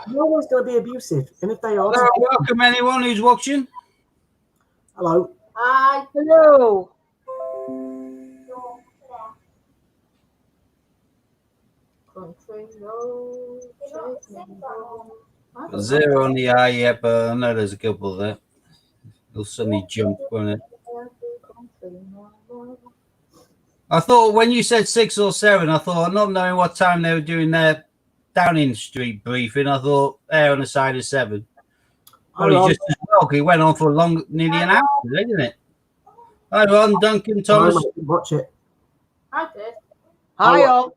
No one's going to be abusive, and if they are, welcome anyone who's watching. Hello. Hi. Hello. Zero on the eye, yeah, but I know there's a couple there. They'll suddenly jump, won't it? I thought when you said 6 or 7, I thought, not knowing what time they were doing their Downing Street briefing, I thought they're on the side of 7. Probably just as well, because it went on for nearly an hour, didn't it? Hi, Ron, Duncan, Thomas. Watch it. I did. Hi, all.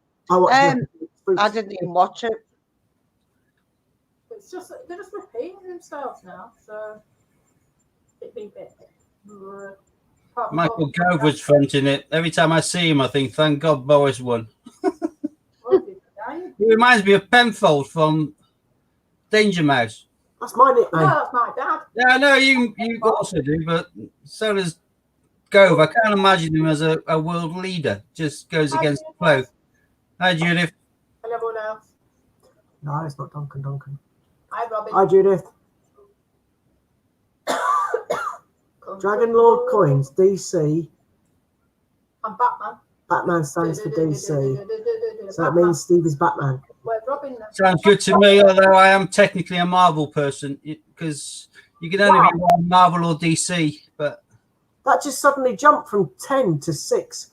I didn't even watch it. It's just they're just repeating themselves now, so it'd be a bit. Michael Gove was fronting it. Every time I see him, I think, thank God Boris won. He reminds me of Penfold from Danger Mouse. That's my nickname. No, that's my dad. Yeah, I know you also do, but so does Gove. I can't imagine him as a world leader. Just goes against the flow. Hi, Judith. And everyone else. No, it's not Duncan. Hi, Robin. Hi, Judith. Dragon Lord coins, DC. I'm Batman. Batman stands for DC. So that means Steve is Batman. Sounds good to me, although I am technically a Marvel person, because you can only be one Marvel or DC. But that just suddenly jumped from 10 to 6.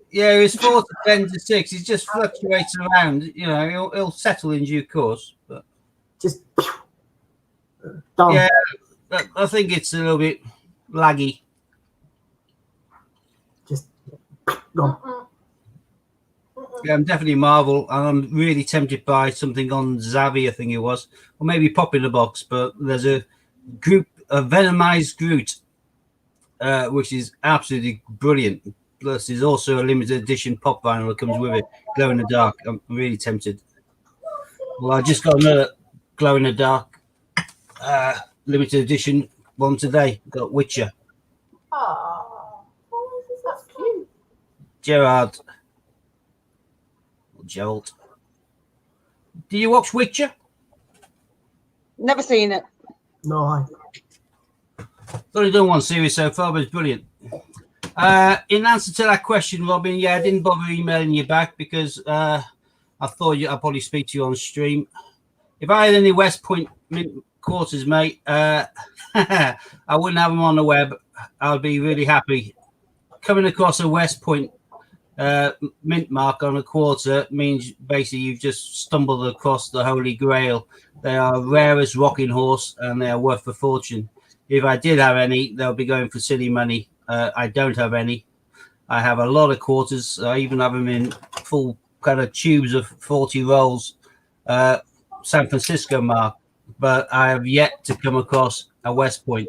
Yeah, it's 4 to 10 to 6. It just fluctuates around. You know, he'll settle in due course. But just done. Yeah, I think it's a little bit laggy. Just gone. Yeah, I'm definitely Marvel, and I'm really tempted by something on Zavi, I think it was, or maybe Pop in the Box. But there's a Venomized Groot, which is absolutely brilliant. Plus, there's also a limited edition pop vinyl that comes with it, glow in the dark. I'm really tempted. Well, I just got another glow in the dark limited edition one today. Got Witcher. Oh, that's cute. Gerald. Gerald. Do you watch Witcher? Never seen it. No, I. Only done one series so far, but it's brilliant. In answer to that question, Robin, yeah, I didn't bother emailing you back because I thought I'd probably speak to you on stream. If I had any West Point quarters, mate, I wouldn't have them on the web. I'd be really happy. Coming across a West Point mint mark on a quarter means basically you've just stumbled across the Holy Grail. They are rare as rocking horse and they are worth a fortune. If I did have any, they'll be going for silly money. I don't have any. I have a lot of quarters. I even have them in full kind of tubes of 40 rolls, San Francisco mark. But I have yet to come across a West Point.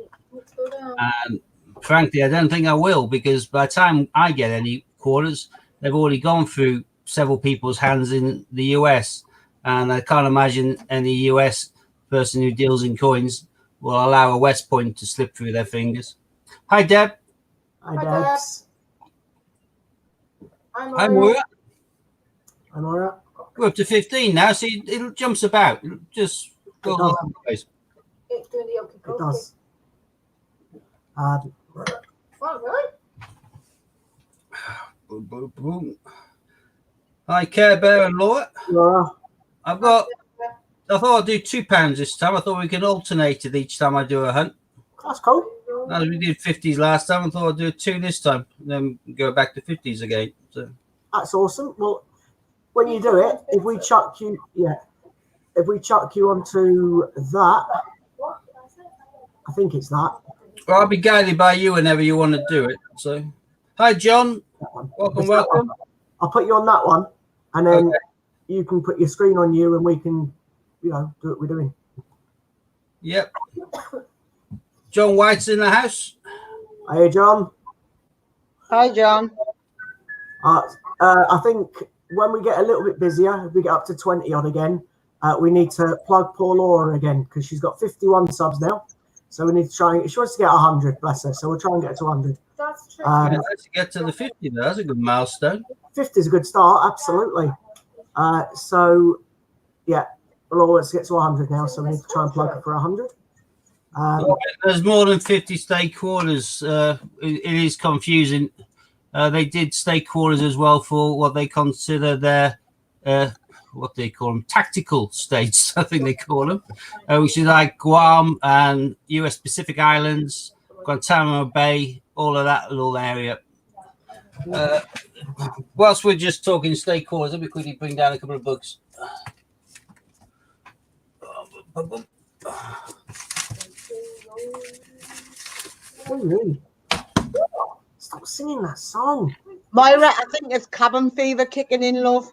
And frankly, I don't think I will, because by the time I get any quarters, they've already gone through several people's hands in the US. And I can't imagine any US person who deals in coins will allow a West Point to slip through their fingers. Hi, Deb. Hi, Debs. Hi, Maura. I'm all right. We're up to 15 now, so it jumps about. Just go all over the place. It's doing the It does. Boom, boom, boom. Hi, Care Bear and Laura. Laura. I thought I'd do £2 this time. I thought we could alternate it each time I do a hunt. That's cool. As we did 50s last time, I thought I'd do 2 this time, and then go back to 50s again. So that's awesome. Well, when you do it, if we chuck you onto that, I think it's that. Well, I'll be guided by you whenever you want to do it. So, hi, John. Welcome. I'll put you on that one, and then you can put your screen on you, and we can, do what we're doing. Yep. John White's in the house. Hey, John. Hi, John. I think when we get a little bit busier, if we get up to 20 odd again, we need to plug poor Laura again because she's got 51 subs now. So we need to try. She wants to get 100, bless her. So we'll try and get to 100. That's true. Yeah, let's get to the 50 there. That's a good milestone. 50 is a good start, absolutely. So yeah, we'll always get to 100 now. So we need to try and plug her for 100. There's more than 50 stakeholders. It is confusing. They did stakeholders as well for what they consider their what they call them, tactical states, I think they call them, which is like Guam and US Pacific Islands, Guantanamo Bay, all of that little area. Whilst we're just talking stakeholders, let me quickly bring down a couple of books. Oh, really? Stop singing that song. Myra, I think it's cabin fever kicking in, love.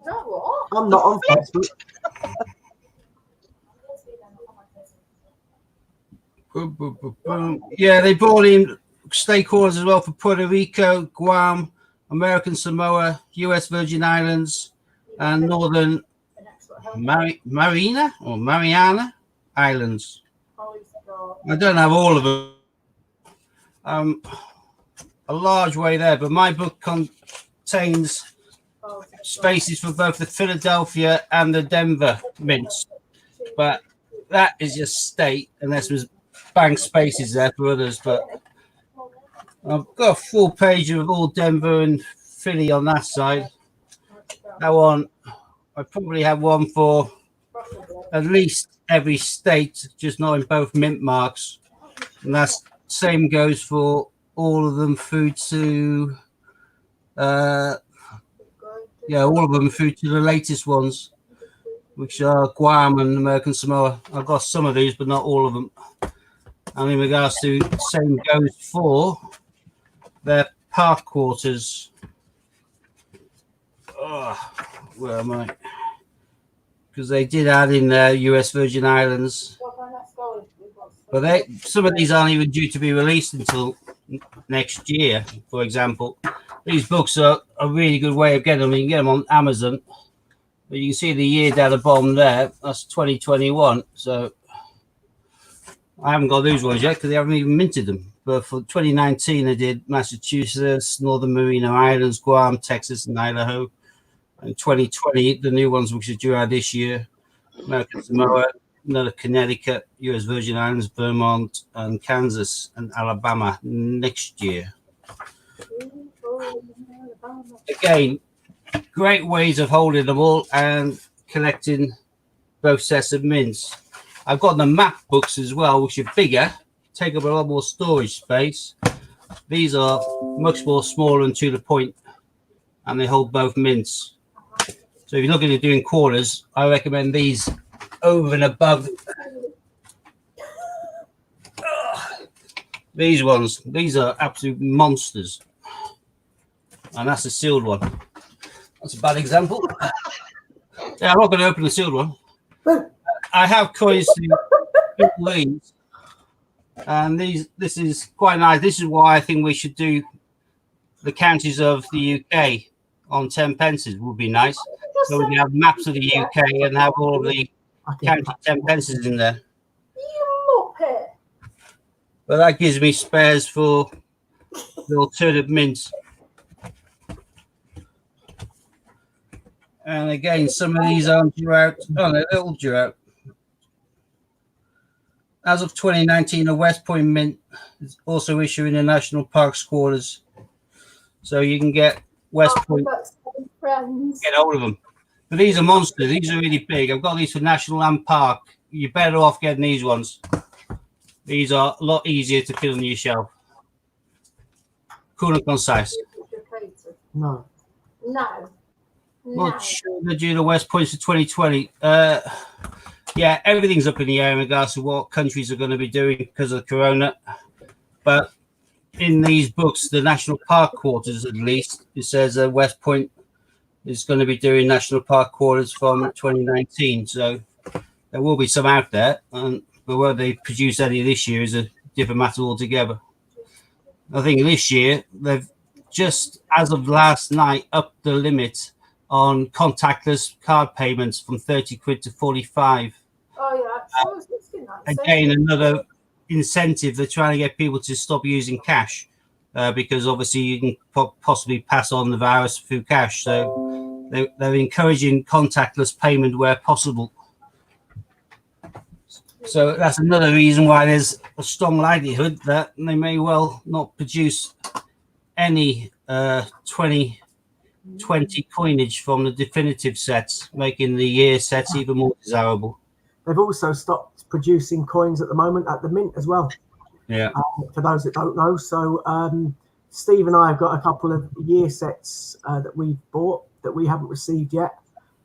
No, what? I'm not on Facebook. Yeah, they brought in stakeholders as well for Puerto Rico, Guam, American Samoa, US Virgin Islands, and Northern Mariana Islands. I don't have all of them. A large way there, but my book contains spaces for both the Philadelphia and the Denver mints. But that is just state, unless there's bank spaces there for others. But I've got a full page of all Denver and Philly on that side. That one, I probably have one for at least every state, just not in both mint marks. And that same goes for all of them through to, all of them through to the latest ones, which are Guam and American Samoa. I've got some of these, but not all of them. And in regards to, same goes for their park quarters. Where am I? Because they did add in their US Virgin Islands. But some of these aren't even due to be released until next year, for example. These books are a really good way of getting them. You can get them on Amazon. But you can see the year down the bottom there. That's 2021. So I haven't got those ones yet because they haven't even minted them. But for 2019, they did Massachusetts, Northern Marina Islands, Guam, Texas, and Idaho. And 2020, the new ones which are due out this year, American Samoa, another Connecticut, US Virgin Islands, Vermont, and Kansas, and Alabama next year. Again, great ways of holding them all and collecting both sets of mints. I've got the map books as well, which are bigger, take up a lot more storage space. These are much more smaller and to the point, and they hold both mints. So if you're looking at doing quarters, I recommend these over and above these ones. These are absolute monsters. And that's a sealed one. That's a bad example. Yeah, I'm not going to open the sealed one. I have coins to these. And this is quite nice. This is why I think we should do the counties of the UK on 10 pences would be nice. So we can have maps of the UK and have all of the county 10 pences in there. You muppet. But that gives me spares for the alternative mints. And again, some of these aren't due out. Oh, they're little due out. As of 2019, the West Point Mint is also issuing the National Parks quarters. So you can get West Point, get hold of them. But these are monsters. These are really big. I've got these for National Land Park. You're better off getting these ones. These are a lot easier to fill on your shelf. Cool and concise. No. Not sure they're due to West Points for 2020. Yeah, everything's up in the air in regards to what countries are going to be doing because of Corona. But in these books, the National Park quarters, at least, it says West Point is going to be doing National Park quarters from 2019. So there will be some out there. But whether they produce any this year is a different matter altogether. I think this year, they've just, as of last night, upped the limit on contactless card payments from 30 quid to 45. Oh yeah, I was thinking that. Again, another incentive. They're trying to get people to stop using cash because obviously you can possibly pass on the virus through cash. So they're encouraging contactless payment where possible. So that's another reason why there's a strong likelihood that they may well not produce any 2020 coinage from the definitive sets, making the year sets even more desirable. They've also stopped producing coins at the moment at the Mint as well. Yeah. For those that don't know. So Steve and I have got a couple of year sets that we've bought that we haven't received yet.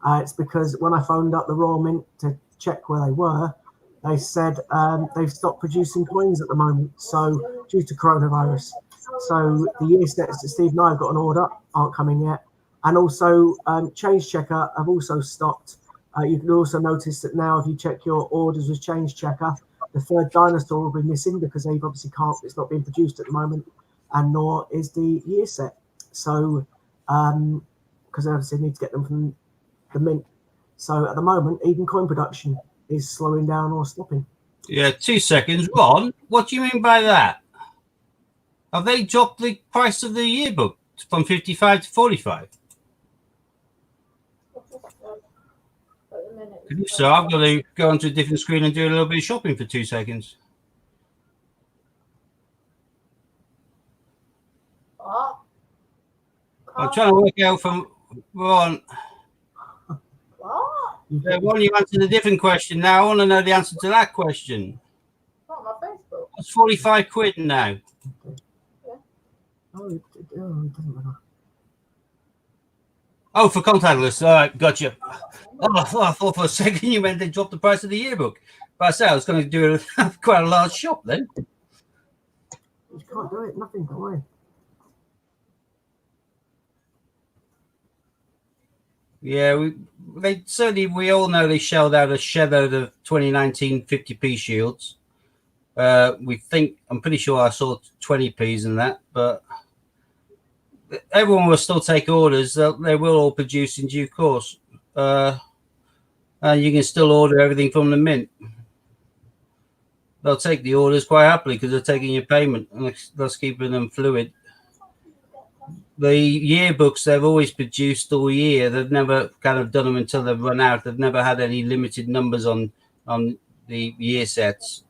It's because when I phoned up the Royal Mint to check where they were, they said they've stopped producing coins at the moment, so due to coronavirus. So the year sets that Steve and I have got an order aren't coming yet. And also Change Checker have also stopped. You can also notice that now if you check your orders with Change Checker, the third dinosaur will be missing because they obviously can't, it's not being produced at the moment, and nor is the year set. So, because they obviously need to get them from the Mint. So at the moment, even coin production is slowing down or stopping. Yeah, 2 seconds. Ron, what do you mean by that? Have they dropped the price of the yearbook from 55 to 45? So I've got to go onto a different screen and do a little bit of shopping for 2 seconds. What? I'm trying to work out from Ron. What? Ron, you answered a different question. Now I want to know the answer to that question. Not my Facebook. What's 45 quid now? Oh, it doesn't matter. Oh, for contactless. All right, gotcha. Oh, I thought for a second you meant they dropped the price of the yearbook. But I said I was going to do quite a large shop then. You can't do it. Nothing. Don't worry. Yeah, we all know they shelled out a shed-load of 2019 50p shields. I'm pretty sure I saw 20p's in that, but everyone will still take orders. They will all produce in due course. And you can still order everything from the Mint. They'll take the orders quite happily because they're taking your payment and that's keeping them fluid. The yearbooks they've always produced all year. They've never kind of done them until they've run out. They've never had any limited numbers on the year sets.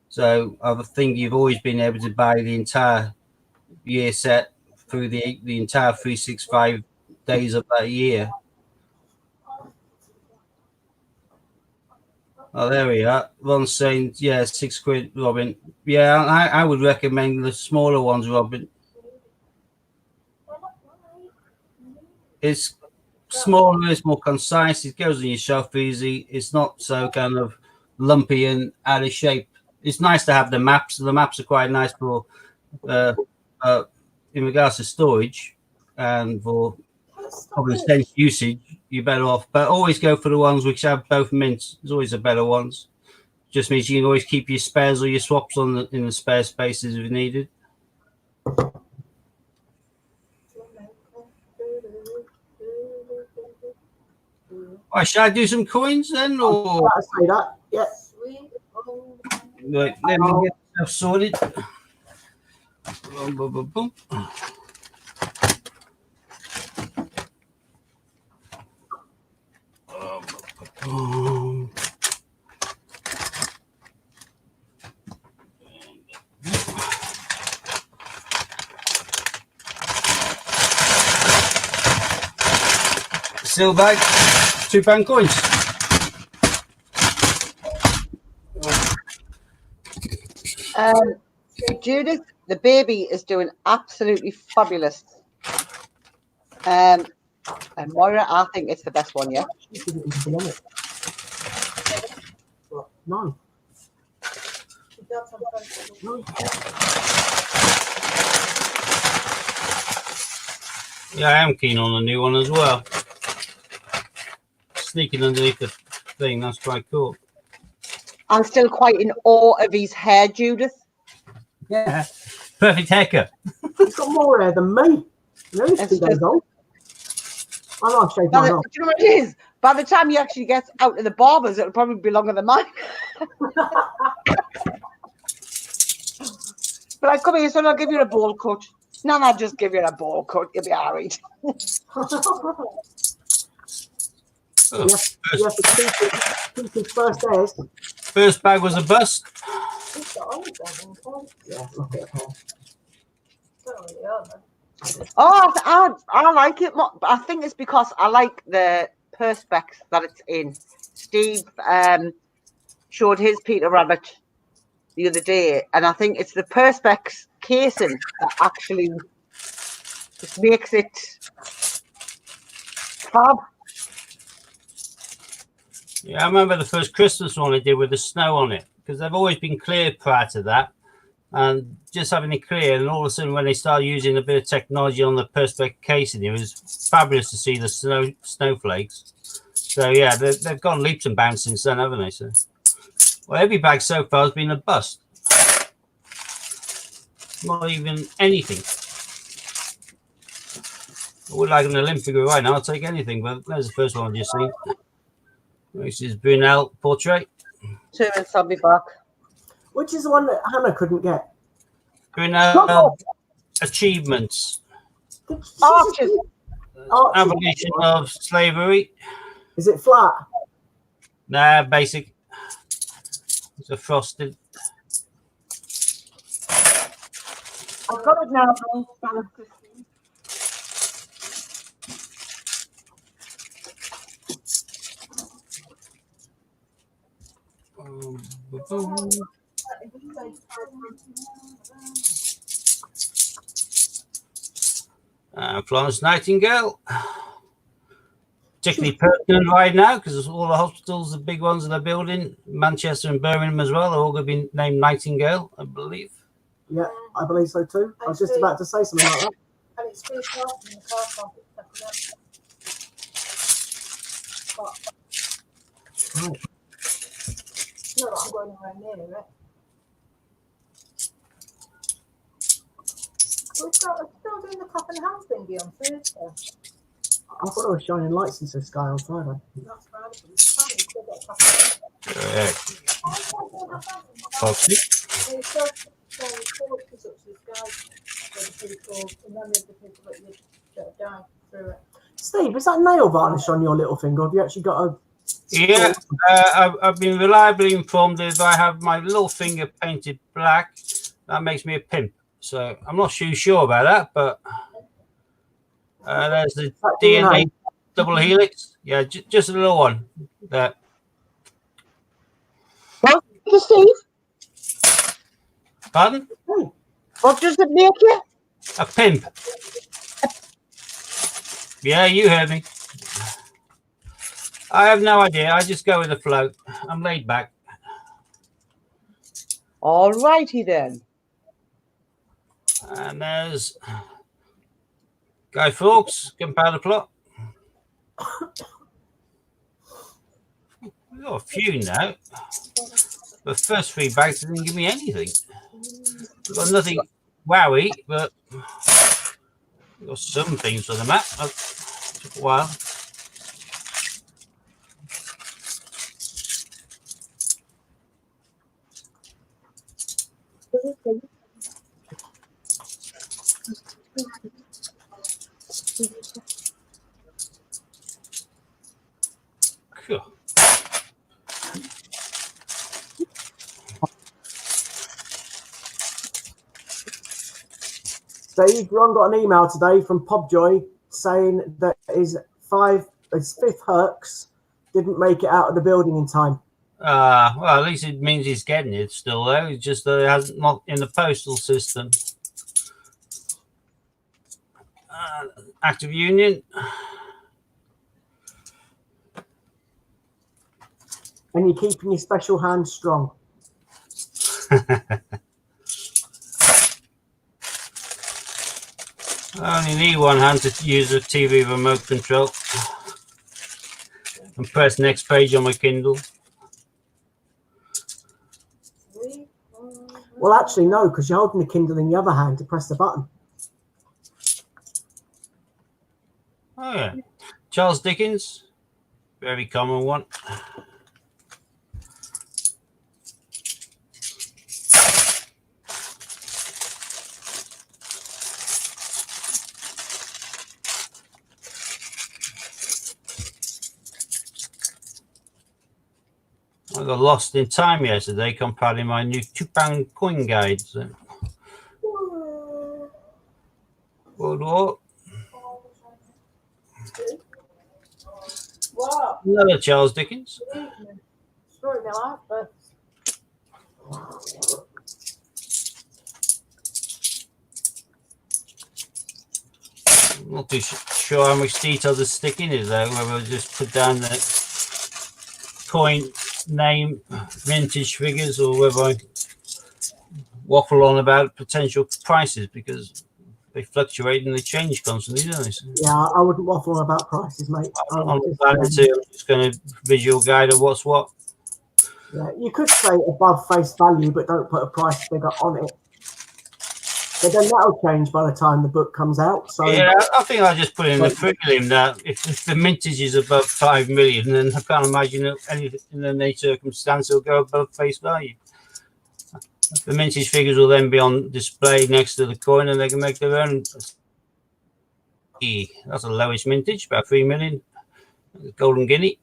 So I think you've always been able to buy the entire year set through the entire 365 days of that year. Oh, there we are. Ron's saying, yeah, 6 quid, Robin. Yeah, I would recommend the smaller ones, Robin. It's smaller, it's more concise, it goes on your shelf easy. It's not so kind of lumpy and out of shape. It's nice to have the maps. The maps are quite nice for in regards to storage and for common sense usage. You're better off, but always go for the ones which have both mints. There's always the better ones. Just means you can always keep your spares or your swaps in the spare spaces if needed. All right, should I do some coins then, or I say that. Yes. right, let me get stuff sorted. Boom, boom, boom, boom. Silver bag, £2 coins. Judith, the baby is doing absolutely fabulous. And Moira, I think it's the best one yet. No. Yeah, I am keen on a new one as well. Sneaking underneath the thing, that's quite cool. I'm still quite in awe of his hair, Judith. Yeah, perfect haircut. He's got more hair than me. No, It's goes on. I know I've shaved Do mine off. you know what it is? By the time he actually gets out to the barbers, it'll probably be longer than mine. But I come here, son, I'll give you a bowl cut. No, I'll just give you a bowl cut. You'll be all right. Oh, You have to keep his first hairs. first bag was a bust. He's got all of them, so Yeah, look at her. don't really own them. Oh, I like it. I think it's because I like the perspex that it's in. Steve showed his Peter Rabbit the other day, and I think it's the perspex casing that actually just makes it fab. Yeah, I remember the first Christmas one I did with the snow on it, because they've always been clear prior to that. And just having it clear, and all of a sudden when they started using a bit of technology on the perspex casing, it was fabulous to see the snowflakes. So yeah, they've gone leaps and bounds since then, haven't they? So, well, every bag so far has been a bust. Not even anything. I would like an Olympic right now. I'll take anything, but there's the first one I've just seen. This is Brunel portrait. 2 minutes, I'll be back. Which is the one that Hannah couldn't get? Brunel achievements. Arches. Abolition of slavery. Is it flat? Nah, basic. It's a frosted. I've got it now. Florence Nightingale. Particularly pertinent right now because all the hospitals, the big ones that they're building, Manchester and Birmingham as well, are all going to be named Nightingale, I believe. Yeah, I believe so too. I was just about to say something like that. And it's free parking in the car park. Right. Not that I'm going anywhere near it. We're still doing the cup and hand thingy on Thursday. I thought I was shining lights into the sky on Friday. That's Friday, but it's Friday, still got cup and hand. Correct. They still send torches up to the sky for the people, and then there's the people that have died through it. Steve, is that nail varnish on your little finger? Have you actually got a... Yeah, I've been reliably informed that if I have my little finger painted black, that makes me a pimp. So I'm not too sure about that, but there's the DNA double helix. Yeah, just a little one. That. What, Steve? Pardon? What does it make you? A pimp. Yeah, you heard me. I have no idea. I just go with the flow. I'm laid back. All righty then. And there's Guy Fawkes, Gunpowder Plot. We've got a few now. The first 3 bags didn't give me anything. We've got nothing wowie, but we've got some things on the map. It took a while. Cool. Steve, Ron got an email today from Pobjoy saying that his 5th Hercs didn't make it out of the building in time. Well, at least it means he's getting it still, though. It's just that it hasn't not in the postal system. Act of Union. And you're keeping your special hand strong. I only need one hand to use a TV remote control and press next page on my Kindle. Well, actually, no, because you're holding the Kindle in the other hand to press the button. Oh yeah, Charles Dickens, very common one. I got lost in time yesterday comparing my new £2 coin guides. World War. Wow. Another Charles Dickens. Sorry, my life, but I'm not too sure how much detail the stick in is though, whether I just put down the coin name, vintage figures, or whether I waffle on about potential prices because they fluctuate and they change constantly, don't they? So Yeah, I wouldn't waffle on about prices, mate. I I'm would not just, planning to. I'm just going to visual guide of what's what. yeah, you could say above face value, but don't put a price figure on it. But then that'll change by the time the book comes out. So Yeah, I think I'll just put in the prelim that if the mintage is above 5 million, then I can't imagine that anything in any circumstance will go above face value. The mintage figures will then be on display next to the coin and they can make their own. That's the lowest mintage, about 3 million. Golden Guinea.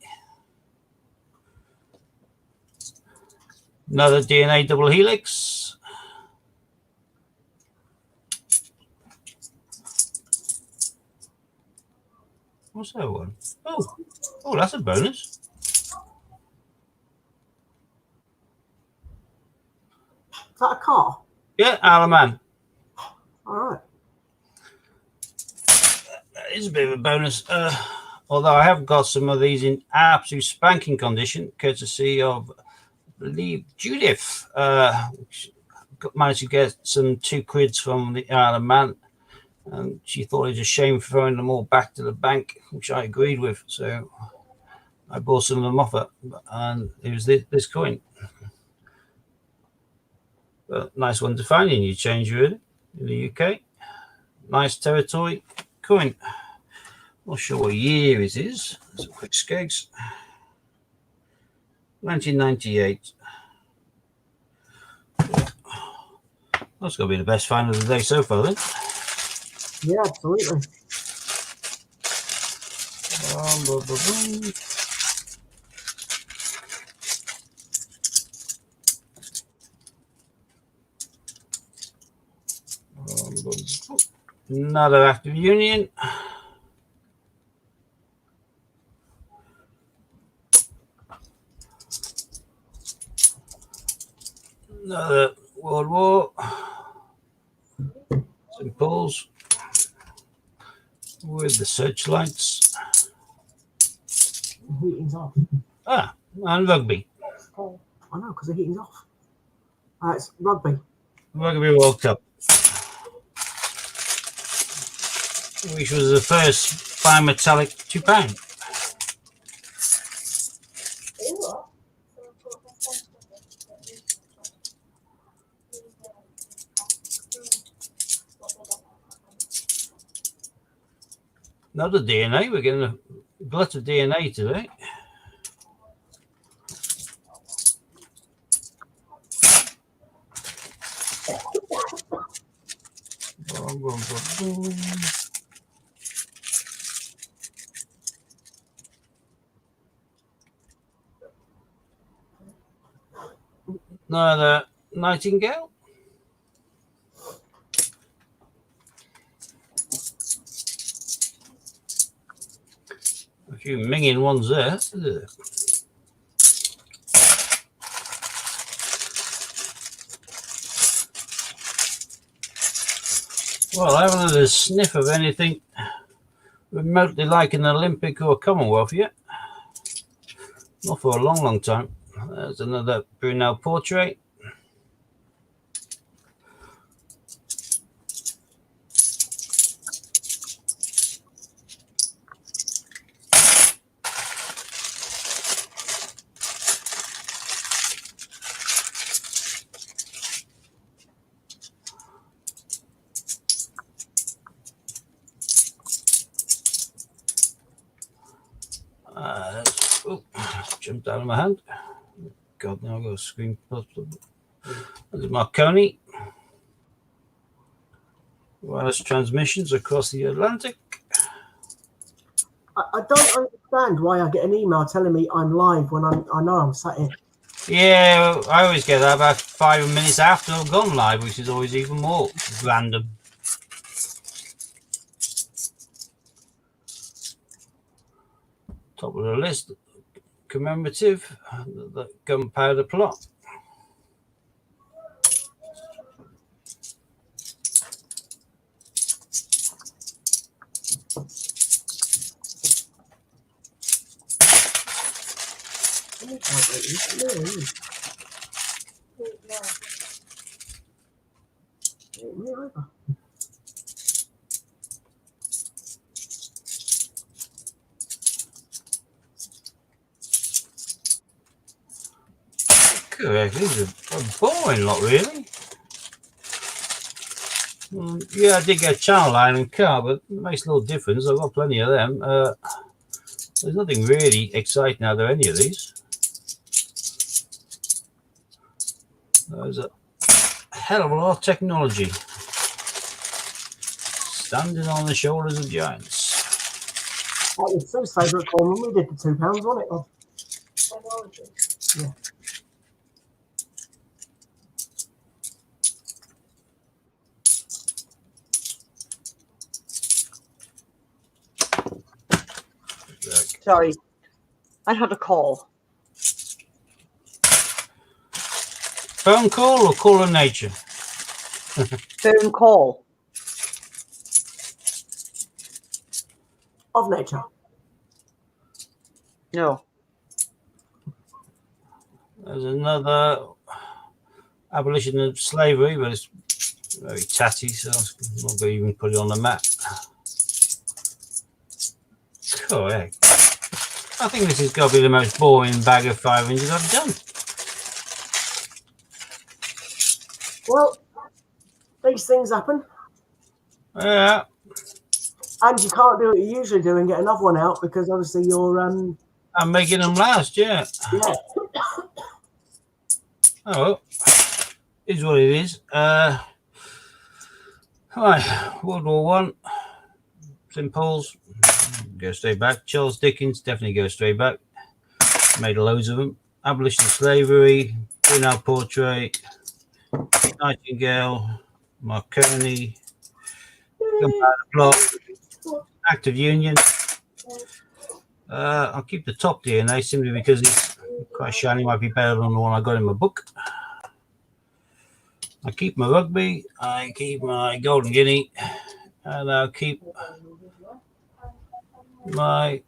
Another DNA double helix. What's that one? Oh, that's a bonus. is that a car? Yeah, Alaman. All right. That is a bit of a bonus. Although I have got some of these in absolute spanking condition, courtesy of, I believe, Judith. Managed to get some £2 from the Isle of Man, and she thought it was a shame throwing them all back to the bank, which I agreed with. So I bought some of them off her, and it was this coin. But nice one to find in your change room in the UK. Nice territory coin. Not sure what year it is. Some quick skates. 1998. That's got to be the best find of the day so far, then. Yeah, absolutely. Another active union. Another World War. St. Paul's with the searchlights. The heating's off. And rugby. oh, I know, because the heating's off. It's rugby. Rugby World Cup, which was the first bimetallic £2. you what? Another DNA. We're getting a glut of DNA today. Boom, boom, boom, boom. Another Nightingale. A few minging ones there. Well, I haven't had a sniff of anything remotely like an Olympic or Commonwealth yet. Not for a long, long time. There's another Brunel portrait. jumped out of my hand. God, now I've got a screen. There's Marconi. Wireless transmissions across the Atlantic. I don't understand why I get an email telling me I'm live when I know I'm sat here. Yeah, I always get that about 5 minutes after I've gone live, which is always even more random. Top of the list, commemorative, the gunpowder plot. Correct. These are a boring lot, really. Yeah, I did get channel line and car, but it makes a little difference. I've got plenty of them. There's nothing really exciting out of any of these. There's a hell of a lot of technology standing on the shoulders of giants. That was Sue's favourite form when we did the £2, wasn't it? Technology. Yeah. Sorry, I had a call. Phone call or call of nature? Phone call. Of nature. No. There's another abolition of slavery, but it's very tatty, so I'm not going to even put it on the map. Correct. I think this has got to be the most boring bag of 500 I've done. Well, these things happen. Yeah. And you can't do what you usually do and get another one out because obviously you're I'm making them last, yeah. yeah. Oh, well. Is what it is. Right, World War One. St. Paul's. Go straight back. Charles Dickens, definitely go straight back. Made loads of them. Abolition of slavery. Brunel portrait. Nightingale. Marconi. Gunpowder Plot. Act of Union. I'll keep the top DNA simply because it's quite shiny. Might be better than the one I got in my book. I keep my rugby. I keep my Golden Guinea. And I'll keep my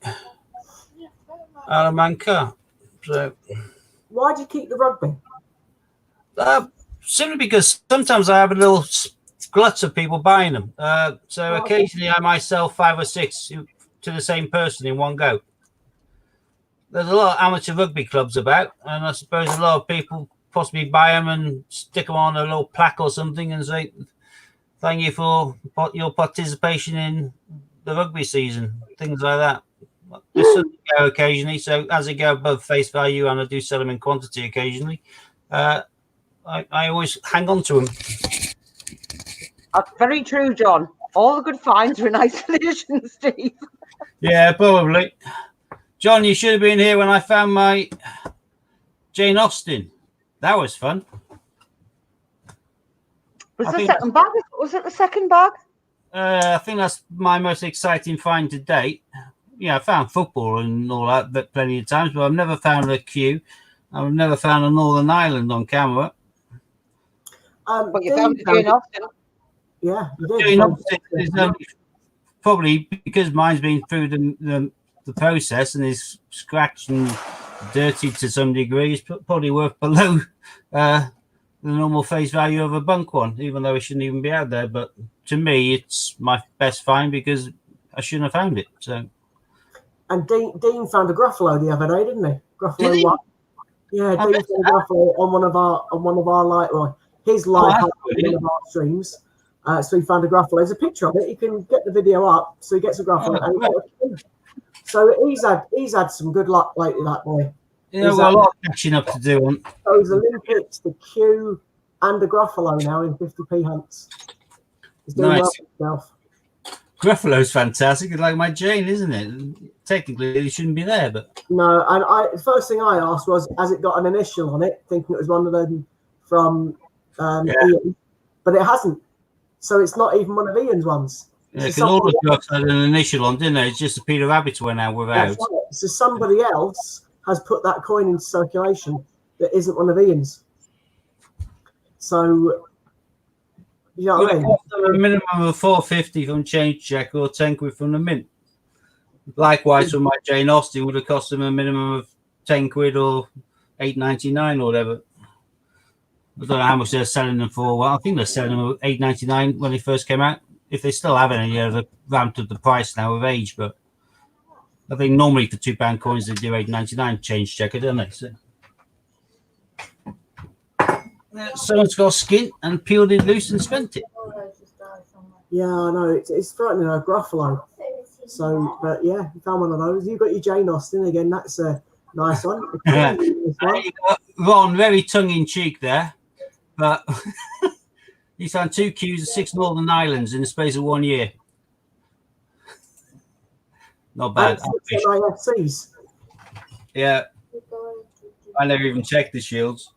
Alamanca. So, Why do you keep the rugby? simply because sometimes I have a little glut of people buying them. So occasionally I might sell 5 or 6 to the same person in one go. There's a lot of amateur rugby clubs about, and I suppose a lot of people possibly buy them and stick them on a little plaque or something and say, thank you for your participation in the rugby season, things like that. This doesn't go occasionally, so as they go above face value, and I do sell them in quantity occasionally, I always hang on to them. That's very true, John. All the good finds are in isolation, Steve. Yeah, probably. John, you should have been here when I found my Jane Austen. That was fun. Was the second bag? Was it the second bag? I think that's my most exciting find to date. Yeah, I found football and all that but plenty of times, but I've never found a queue. I've never found a Northern Ireland on camera. But you found it Jane Austen. Yeah, you did. Jane Austen is probably because mine's been through the process and is scratched and dirty to some degree. It's probably worth below the normal face value of a bunk one, even though it shouldn't even be out there. But to me, it's my best find because I shouldn't have found it. So. And Dean found a Gruffalo the other day, didn't he? Gruffalo. Did he? Yeah, Dean found a Gruffalo on one of our his live one of our streams. So he found a Gruffalo. There's a picture of it. You can get the video up. So he gets a Gruffalo. So he's had some good luck lately, that boy. Yeah, we've got a lot of catching up to do on. Those Olympics, the Q, and the Gruffalo now in 50p hunts. He's doing Nice. well for himself. Gruffalo's fantastic. It's like my Jane, isn't it? Technically, he shouldn't be there, but No, and the first thing I asked was, has it got an initial on it? Thinking it was one of them from Ian, but it hasn't. So it's not even one of Ian's ones. yeah, because all the trucks had an initial on, didn't they? It's just the Peter Rabbit went out without. That's right. So somebody else has put that coin into circulation that isn't one of Ian's. So, you know what I Would it mean? cost them a minimum of 450 from Change Check or 10 quid from the mint? Likewise, for my Jane Austen, would have cost them a minimum of 10 quid or 8.99 or whatever. I don't know how much they're selling them for. Well, I think they're selling them at 8.99 when they first came out. If they still have any, they've ramped up the price now with age. But I think normally for £2 coins they do 8.99 Change Checker, don't they? So, someone's got skin and peeled it loose and spent it. Always just die somewhere. Yeah, I know. It's frightening, a Gruffalo. So, but yeah, you found one of those. You got your Jane Austen again. That's a nice one. There you go. Ron, very tongue-in-cheek there. But he's found 2 Qs and 6 Northern Islands in the space of 1 year. Not bad. IFCs. Yeah, I never even checked the shields.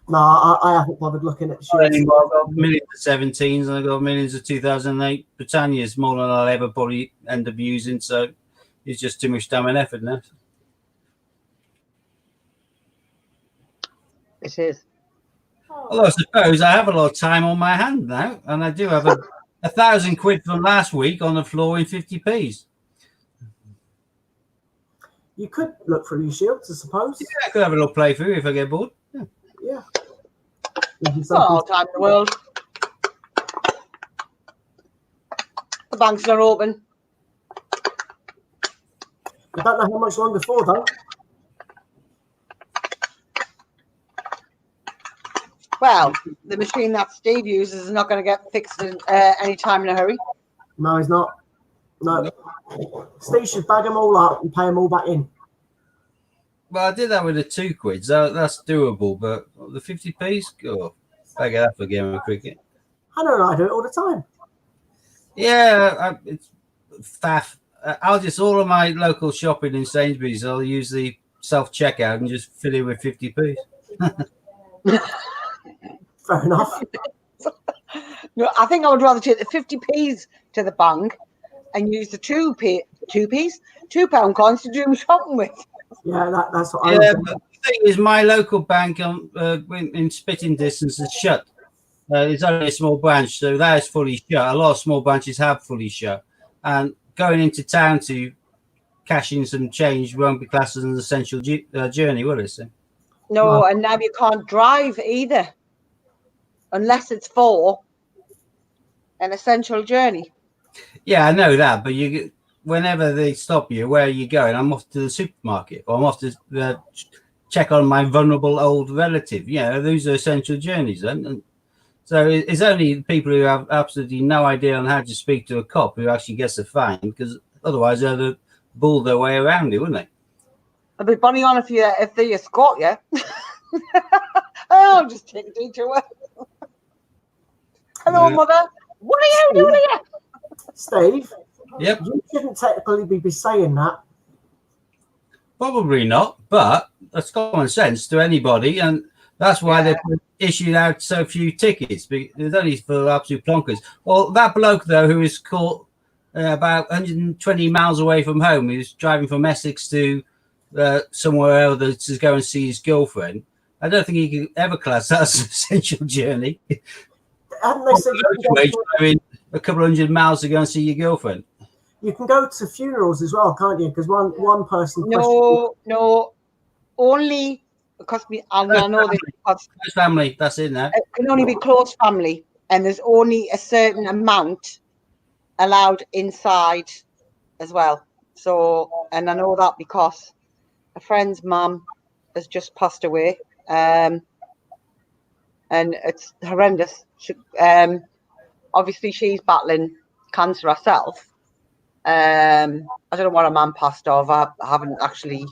No, I haven't bothered looking at Not shields. anymore. I've got millions of 17s and I've got millions of 2008 Britannias, more than I'll ever probably end up using. So it's just too much time and effort now. It is. Although I suppose I have a lot of time on my hand now, and I do have a 1,000 quid from last week on the floor in 50p's. You could look through your shields, I suppose. Yeah, I could have a little playthrough if I get bored. Yeah. Yeah. Give you It's not all something- time in the world. The banks are open. I don't know how much longer for, though. Well, the machine that Steve uses is not going to get fixed in any time in a hurry. No, he's not. No. Steve should bag them all up and pay them all back in. Well, I did that with the 2 quid, so that's doable. But the 50p's, oh, bag it up for a game of cricket. I know I do it all the time. Yeah, it's faff. I'll just all of my local shopping in Sainsbury's. I'll use the self checkout and just fill it with 50p's. Fair enough. No, I think I would rather take the 50p's to the bank and use the £2 coins to do my shopping with. Yeah, that's what I Yeah, was but the thing is, my local bank in spitting distance is shut. It's only a small branch, so that is fully shut. A lot of small branches have fully shut, and going into town to cash in some change won't be classed as an essential journey, will it? So, No, Well- and now you can't drive either, unless it's for an essential journey. yeah, I know that, but whenever they stop you, where are you going? I'm off to the supermarket, or I'm off to check on my vulnerable old relative. Yeah, those are essential journeys, then. And so it's only people who have absolutely no idea on how to speak to a cop who actually gets a fine, because otherwise they'd have bulled their way around it, wouldn't they? I'd be funny on if they escort you. Oh, just take a detour. Hello, Yeah. mother. What are you doing here? Steve, Yep, you shouldn't technically be saying that. probably not, but that's common sense to anybody, and that's why Yeah. they've issued out so few tickets. It's only for absolute plonkers. Well, that bloke though, who was caught about 120 miles away from home, he was driving from Essex to somewhere else to go and see his girlfriend. I don't think he could ever class that as an essential journey. Hadn't they said Driving a couple of 100 miles to go and see your girlfriend. you can go to funerals as well, can't you? Because one person. No, only because I know this because His family, that's it now. it can only be close family, and there's only a certain amount allowed inside as well. So, and I know that because a friend's mum has just passed away, and it's horrendous. Obviously, she's battling cancer herself. I don't know what her mum passed of. I haven't actually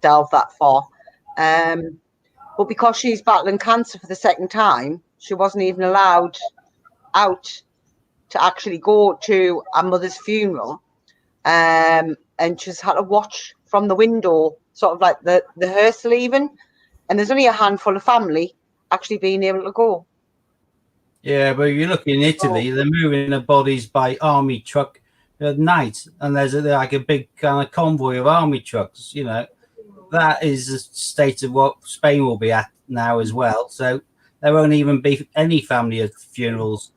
delved that far, But because she's battling cancer for the second time, she wasn't even allowed out to actually go to her mother's funeral. And she's had to watch from the window, sort of like the hearse leaving. And there's only a handful of family actually being able to go. Yeah, but you look in Italy, they're moving the bodies by army truck at night, and there's like a big kind of convoy of army trucks. You know, that is the state of what Spain will be at now as well. So there won't even be any family at funerals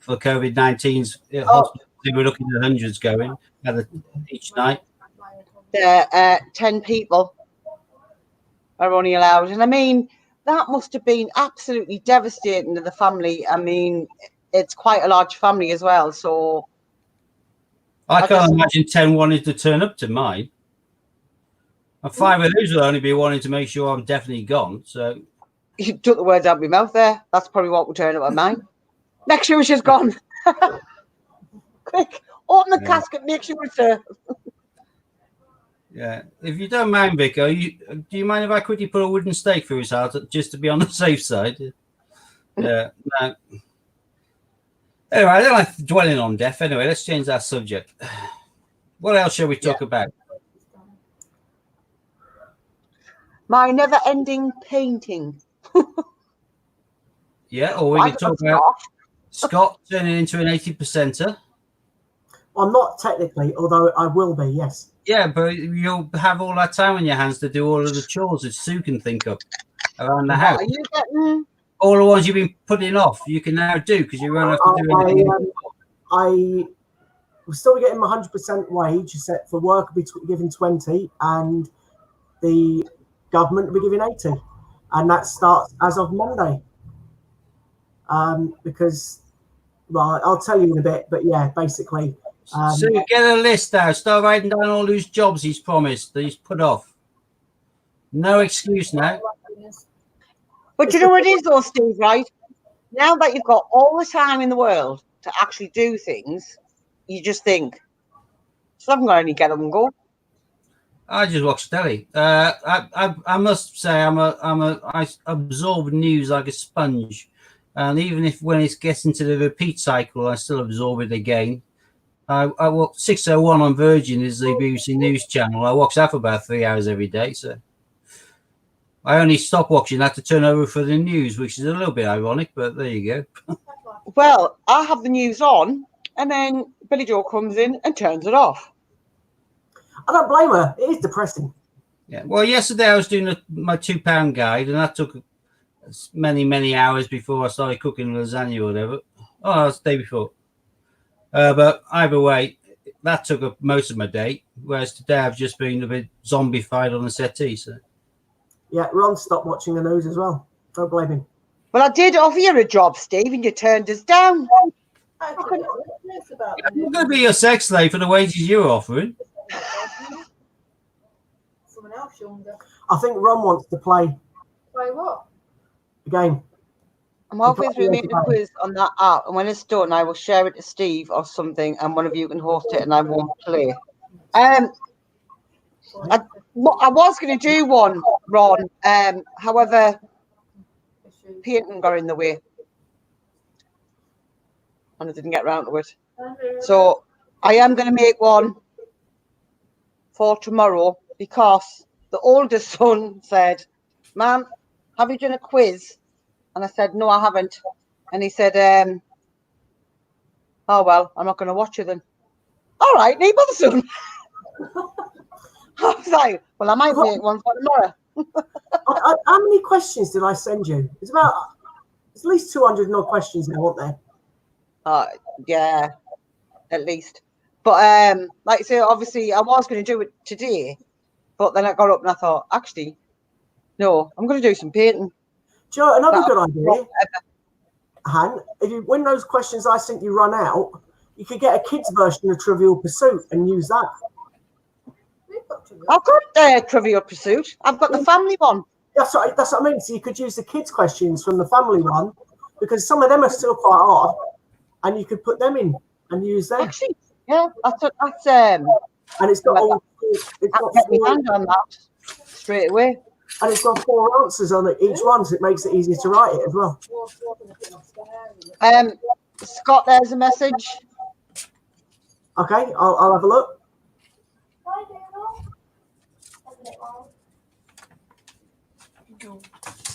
for COVID-19's hospitals. We're looking at hundreds going each night. 10 people are only allowed. And I mean, that must have been absolutely devastating to the family. I mean, it's quite a large family as well. So I can't imagine 10 wanting to turn up to mine. And 5 of those will only be wanting to make sure I'm definitely gone. So you took the words out of my mouth there. That's probably what will turn up at mine. Make sure she's gone. Quick, open the casket, make sure it's her. Yeah, if you don't mind, Vic, do you mind if I quickly put a wooden stake through his heart just to be on the safe side? Yeah, no. Anyway, I don't like dwelling on death. Anyway, let's change that subject. What else shall we talk about? My never-ending painting. Yeah, or we can talk about Scott turning into an 80%er. I'm not technically, although I will be, yes. Yeah, but you'll have all that time on your hands to do all of the chores that Sue can think of around the house. Are you getting... All the ones you've been putting off, you can now do because you won't have to do anything. I will still be getting my 100% wage, except for work will be giving 20 and the government will be giving 80. And that starts as of Monday. Because, well, I'll tell you in a bit, but yeah, basically. So get a list now. Start writing down all those jobs he's promised that he's put off. No excuse now. But you know what it is though, Steve, right? Now that you've got all the time in the world to actually do things, you just think, so I'm going to get them and go. I just watch telly. I must say I absorb news like a sponge. And even if when it gets into the repeat cycle, I still absorb it again. I watch 601 on Virgin is the BBC News channel. I watch that for about 3 hours every day. So I only stop watching that to turn over for the news, which is a little bit ironic, but there you go. Well, I have the news on, and then Billy Joe comes in and turns it off. I don't blame her. It is depressing. Yeah. Well, yesterday I was doing my £2 guide, and that took many hours before I started cooking lasagna or whatever. Oh, that's the day before. But either way, that took up most of my day. Whereas today I've just been a bit zombified on the settee. So. Yeah, Ron stopped watching the news as well. Don't blame him. Well, I did offer you a job, Steve, and you turned us down. I'm going to be your sex slave for the wages you're offering. Someone else younger. I think Ron wants to play Play what? the game. I'm halfway through making a quiz on that app, and when it's done, I will share it to Steve or something, and one of you can host it, and I won't play. I was going to do one, Ron. However, painting got in the way, and I didn't get around to it. So I am going to make one for tomorrow because the oldest son said, "Ma'am, have you done a quiz?" And I said, "No, I haven't." And he said, "Oh, well, I'm not going to watch it then." All right, need bother soon. I was like, "Well, I might make one for tomorrow." How many questions did I send you? It's at least 200 no questions now, aren't there? Yeah, at least. But like I say, obviously, I was going to do it today, but then I got up and I thought, actually, no, I'm going to do some painting. Do you know another good idea, Han? If you, when those questions I sent you run out, you could get a kids version of Trivial Pursuit and use that. I've got Trivial Pursuit. I've got the family one. That's what I mean. So you could use the kids' questions from the family one because some of them are still quite hard, and you could put them in and use them. Actually, yeah, and it's got all. It's got I'll get my hand on that straight away. And it's got 4 answers on it, each one, so it makes it easier to write it as well. Scott, there's a message. Okay, I'll have a look.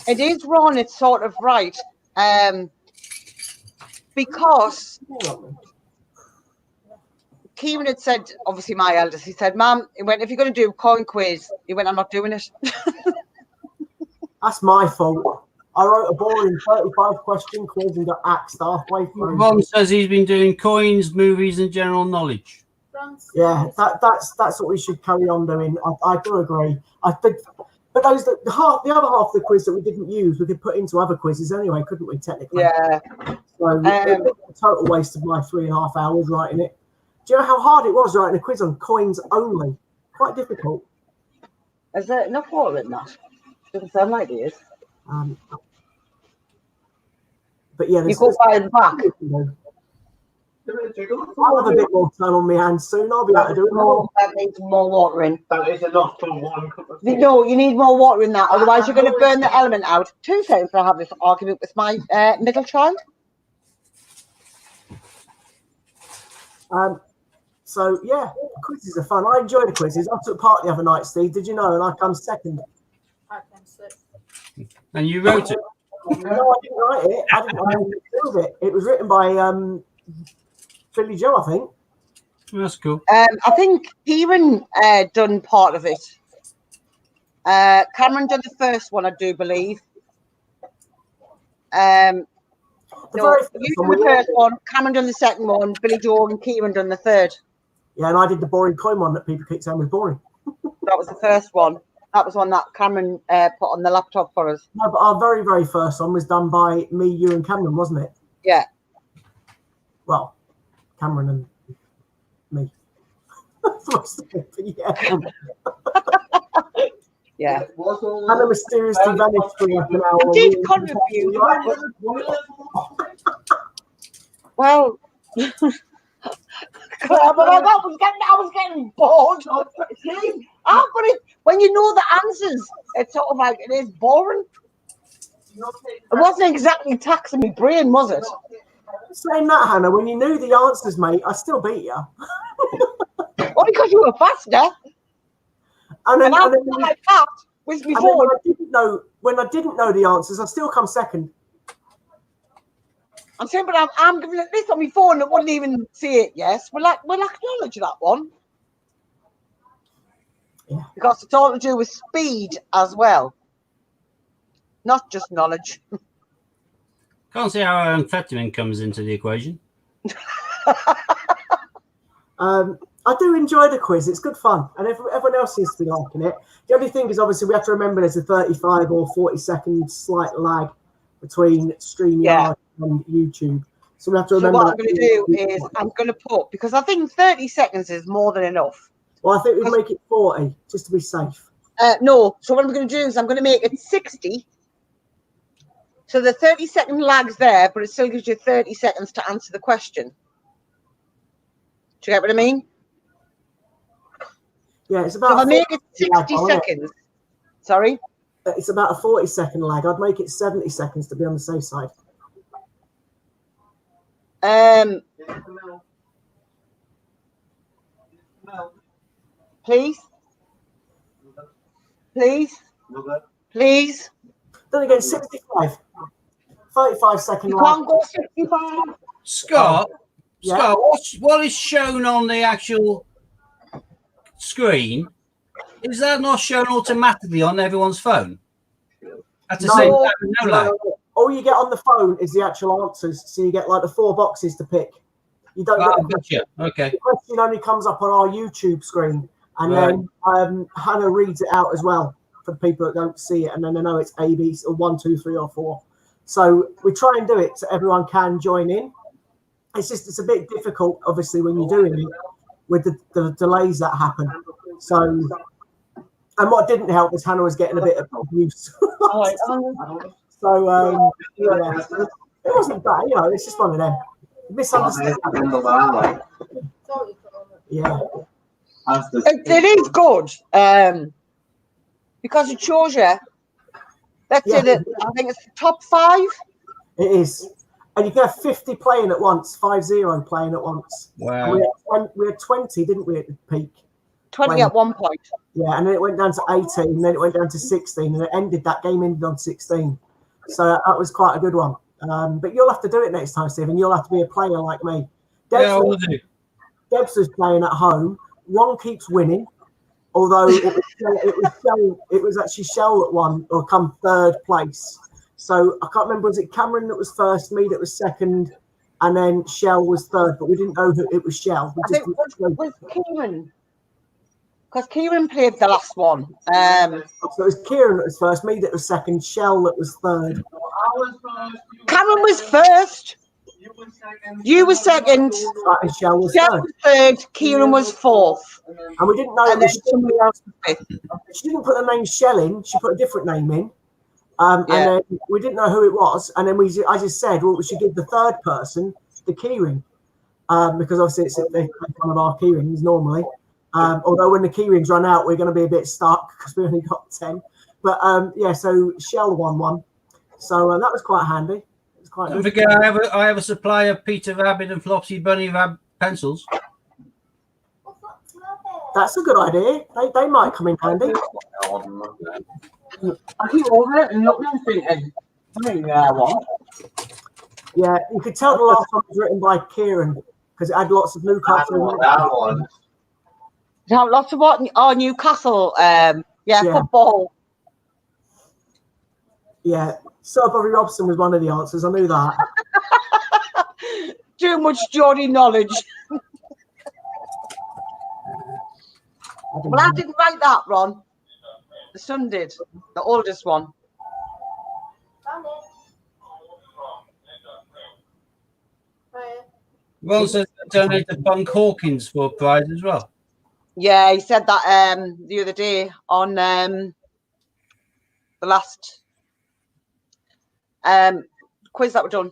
It is wrong. It's sort of right. Because Kieran had said, obviously my eldest, he said, Mum, he went, if you're going to do a coin quiz, he went, I'm not doing it. That's my fault. I wrote a boring 35-question quiz and got axed halfway through. Ron says he's been doing coins, movies, and general knowledge. Yeah, that's what we should carry on doing. I do agree. I think, but the other half of the quiz that we didn't use, we could put into other quizzes anyway, couldn't we? Technically, Yeah. So it was a total waste of my 3.5 hours writing it. Do you know how hard it was writing a quiz on coins only? Quite difficult. Is there enough water in that? Doesn't sound like it is. But yeah, You go by the back. I'll have a bit more time on my hands soon. I'll be able to do it more. That needs more water in. That is enough for one cup of tea. No, you need more water in that. Otherwise, you're going to burn the element out. 2 seconds I have this argument with my middle child. So yeah, quizzes are fun. I enjoy the quizzes. I took part the other night, Steve. Did you know? And I come second. I can sit. And you wrote it. No, I didn't write it. I didn't know anything to do with it. It was written by Billy Joe, I think. That's cool. I think Kieran done part of it. Cameron done the first one, I do believe. No, you done the first one, Cameron done the second one, Billy Joe and Kieran done the third. Yeah, and I did the boring coin one that people keep saying was boring. That was the first one. That was one that Cameron put on the laptop for us. No, but our very, very first one was done by me, you, and Cameron, wasn't it? Yeah. Well, Cameron and me. Yeah. Yeah. And the mysteriously vanished for half an hour. I did contribute. Well, I was getting bored. When you know the answers, it's sort of like it is boring. It wasn't exactly taxing my brain, was it? Saying that, Hannah, when you knew the answers, mate, I still beat you. Well, because you were faster. And then, And I'm like that with and then before. when I didn't know the answers, I still come second. I'm saying, but I'm giving it this on my phone that wouldn't even see it. Yes, we'll acknowledge that one. Yeah. Because it's all to do with speed as well, not just knowledge. Can't see how amphetamine comes into the equation. I do enjoy the quiz. It's good fun. And everyone else seems to be liking it. The only thing is, obviously, we have to remember there's a 35 or 40-second slight lag between StreamYard and YouTube. So we have to remember. So what I'm going to do is I'm going to put, because I think 30 seconds is more than enough. Well, I think we'd make it 40 just to be safe. No. So what I'm going to do is I'm going to make it 60. So the 30-second lag's there, but it still gives you 30 seconds to answer the question. Do you get what I mean? Yeah, it's So about. if I make it 60 seconds. Sorry? It's about a 40-second lag. I'd make it 70 seconds to be on the safe side. Please? Then again, 65. 35-second You lag. can't go 65. Scott, Yeah. Scott, what is shown on the actual screen? Is that not shown automatically on everyone's phone? At the same time, no lag. All you get on the phone is the actual answers. So you get like the 4 boxes to pick. You don't get the question. Gotcha. Okay. The question only comes up on our YouTube screen. And then Hannah reads it out as well for the people that don't see it. And then they know it's A, B, or 1, 2, 3, or 4. So we try and do it so everyone can join in. It's a bit difficult, obviously, when you're doing it with the delays that happen. So, and what didn't help is Hannah was getting a bit of abuse. So, yeah, it wasn't bad. You know, it's just one of them. Misunderstood. Yeah. It is good because it shows you Let's Yeah. say that I think it's the top 5. It is. And you can have 50 playing at once, 50 playing at once. And Wow. we had 20, didn't we, at the peak? 20 at one point. Yeah, and then it went down to 18, and then it went down to 16, and that game ended on 16. So that was quite a good one. But you'll have to do it next time, Stephen. You'll have to be a player like me. Yeah, I will do. Debs was playing at home. Ron keeps winning, although it was actually Shell that won or come third place. So I can't remember, was it Cameron that was first, me that was second, and then Shell was third, but we didn't know who it was Shell. I think it was Kieran. Because Kieran played the last one. So it was Kieran that was first, me that was second, Shell that was third. Cameron was first. You were second. And Shell was Shell third. was third. Kieran was fourth. And we didn't know And it then was somebody else was fifth. She didn't put the name Shell in, she put a different name in. And then we didn't know who it was. And then I just said, well, we should give the third person the keyring. Because obviously it's one of our keyrings normally. Although when the keyrings run out, we're going to be a bit stuck because we only got 10. But so Shell won one. So that was quite handy. It was quite Don't good. forget, I have a supply of Peter Rabbit and Flopsy Bunny pencils. That's a good idea. They might come in handy. I keep over it and looking and thinking, Yeah, you could tell the last one was written by Kieran because it had lots of Newcastle. that one. Now, lots of what? Oh, Newcastle. Yeah. Football. Yeah, Sir Bobby Robson was one of the answers. I knew that. Too much Geordie knowledge. Well, I didn't write that, Ron. The son did. The oldest one. Ron says donate to Bunk Hawkins for a prize as well. Yeah, he said that the other day on the last quiz that we're done.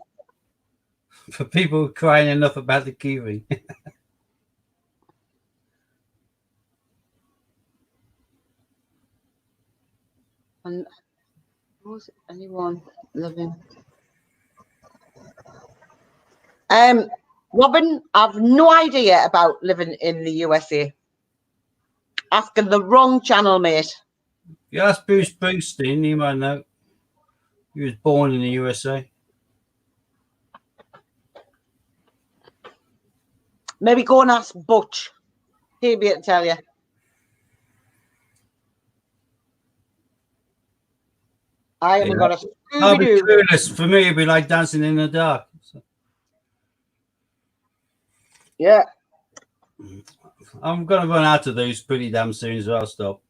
For people crying enough about the keyring. And was anyone living? Robin, I've no idea about living in the USA. Asking the wrong channel, mate. You ask Bruce Springsteen, you might know. He was born in the USA. Maybe go and ask Butch. He'll be able to tell you. I haven't got a I'll be Scooby-Doo. clueless. For me, it'd be like dancing in the dark. So Yeah. I'm going to run out of those pretty damn soon as well. Stop.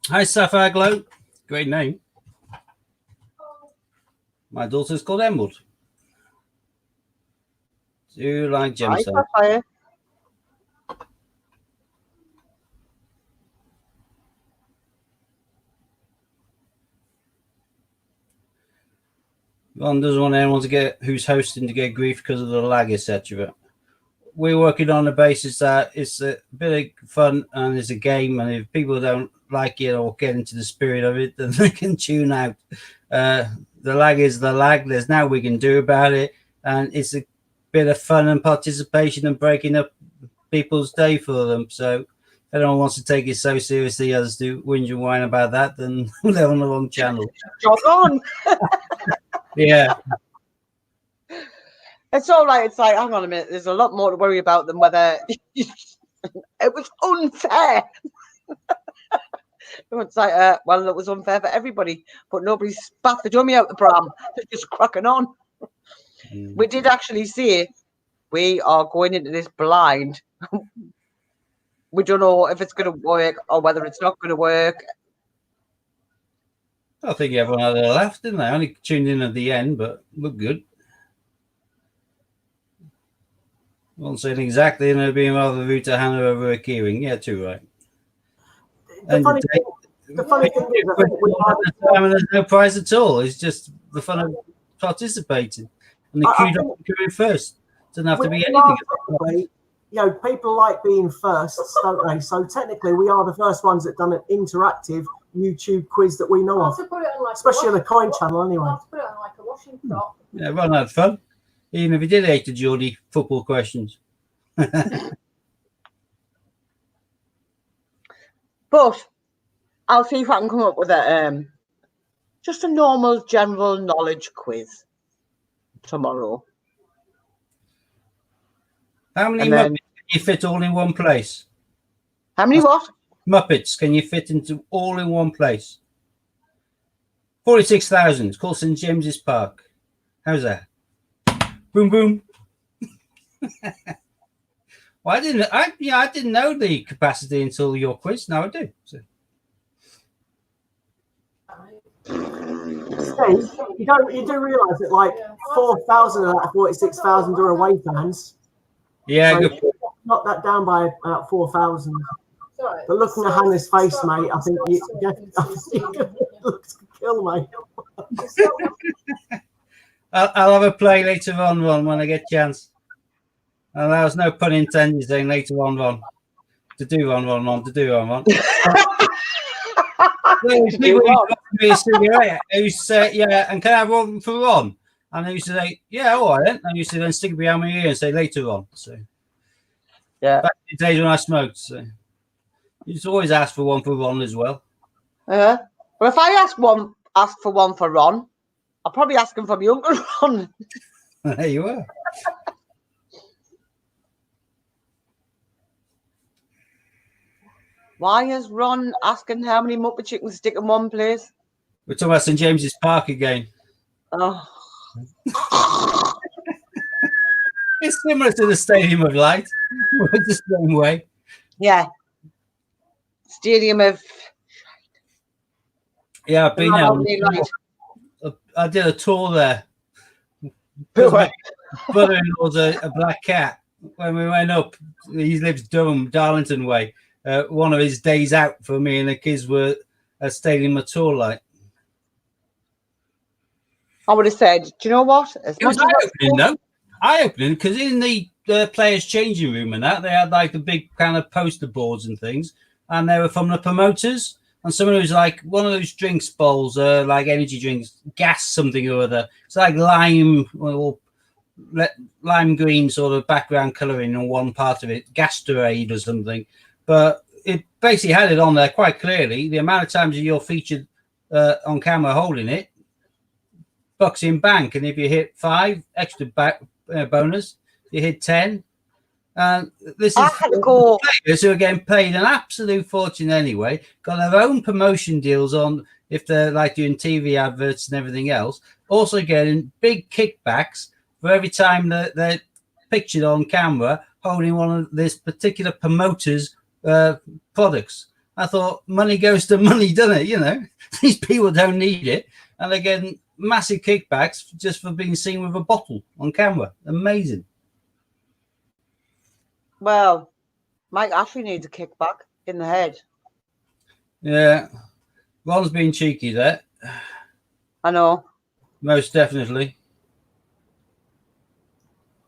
Hi, Sapphire Glow. Great name. My daughter's called Emerald. Do you like Hi, gemstones? Sapphire. Ron doesn't want anyone who's hosting to get grief because of the lag, etc. We're working on the basis that it's a bit of fun and it's a game, and if people don't like it or get into the spirit of it, then they can tune out. The lag is the lag. There's nothing we can do about it, and it's a bit of fun and participation and breaking up people's day for them. So if anyone wants to take it so seriously as to whinge and whine about that, then they're on the wrong channel. Jog on. Yeah. It's all right. It's like, hang on a minute. There's a lot more to worry about than whether it was unfair. It's like, well, it was unfair for everybody, but nobody spat the dummy out the pram. They're just cracking on. We did actually say we are going into this blind. We don't know if it's going to work or whether it's not going to work. I think everyone had a laugh, didn't they? I only tuned in at the end, but looked good. I wasn't saying exactly, and it'd being rather rude to hand over a keyring. Yeah, too right. The funny thing is, I think there's no prize at all. It's just the fun of participating. And the queue doesn't come in first. Doesn't have to be anything. people like being firsts, don't they? So technically, we are the first ones that done an interactive YouTube quiz that we know I'll of, have to put it on like especially on the Coin I'll channel anyway. have to put it on like a washing prop. Yeah, Ron had fun. Even if he did hate the Geordie football questions. But I'll see if I can come up with a just a normal general knowledge quiz tomorrow. How many And then- Muppets can you fit all in one place? How many what? Muppets can you fit into all in one place? 46,000. It's called St James's Park. How's that? Boom boom. Well, I didn't know the capacity until your quiz. Now I do. So. Steve, you do realise that like 4,000 of that 46,000 are away fans. Yeah, So good. knock that down by about 4,000. Sorry. But looking at Hannah's face, mate, I think you looks to kill, mate. I'll have a play later on, Ron, when I get a chance. And there was no pun intended saying later on, Ron. To do on, Ron, to do on, Ron. Me a cigarette. I used to say, yeah, and can I have one for Ron? And I used to say, yeah, all right then. And I used to then stick it behind my ear and say later on. So Yeah. back in the days when I smoked. So you just always ask for one for Ron as well. Well, if I ask for one for Ron, I'll probably ask him for my Uncle Ron. There you are. Why is Ron asking how many Muppets you can stick in one place? We're talking about St James's Park again. Oh, It's similar to the Stadium of Light. The same way. yeah. Stadium of Yeah, I've been there. Lovely light. I did a tour there. Boy. Brother-in-law's a black cat. When we went up, he lives Durham, Darlington way. One of his days out for me and the kids were at Stadium of Tour Light. I would have said, do you know what? It was eye-opening, though. Eye-opening, because in the players' changing room and that, they had like the big kind of poster boards and things, and they were from the promoters. And someone who's like one of those drinks bowls, like energy drinks, gas something or other. It's like lime green sort of background colouring on one part of it, Gatorade or something. But it basically had it on there quite clearly. The amount of times you're featured on camera holding it, bucks in bank. And if you hit 5, extra bonus. If you hit 10. This I is had to go. players who are getting paid an absolute fortune anyway, got their own promotion deals on if they're like doing TV adverts and everything else, also getting big kickbacks for every time that they're pictured on camera holding one of this particular promoter's products. I thought money goes to money, doesn't it? You know, these people don't need it, and they're getting massive kickbacks just for being seen with a bottle on camera. Amazing. Well, Mike Ashley needs a kickback in the head. Yeah, Ron's being cheeky there, I know. most definitely.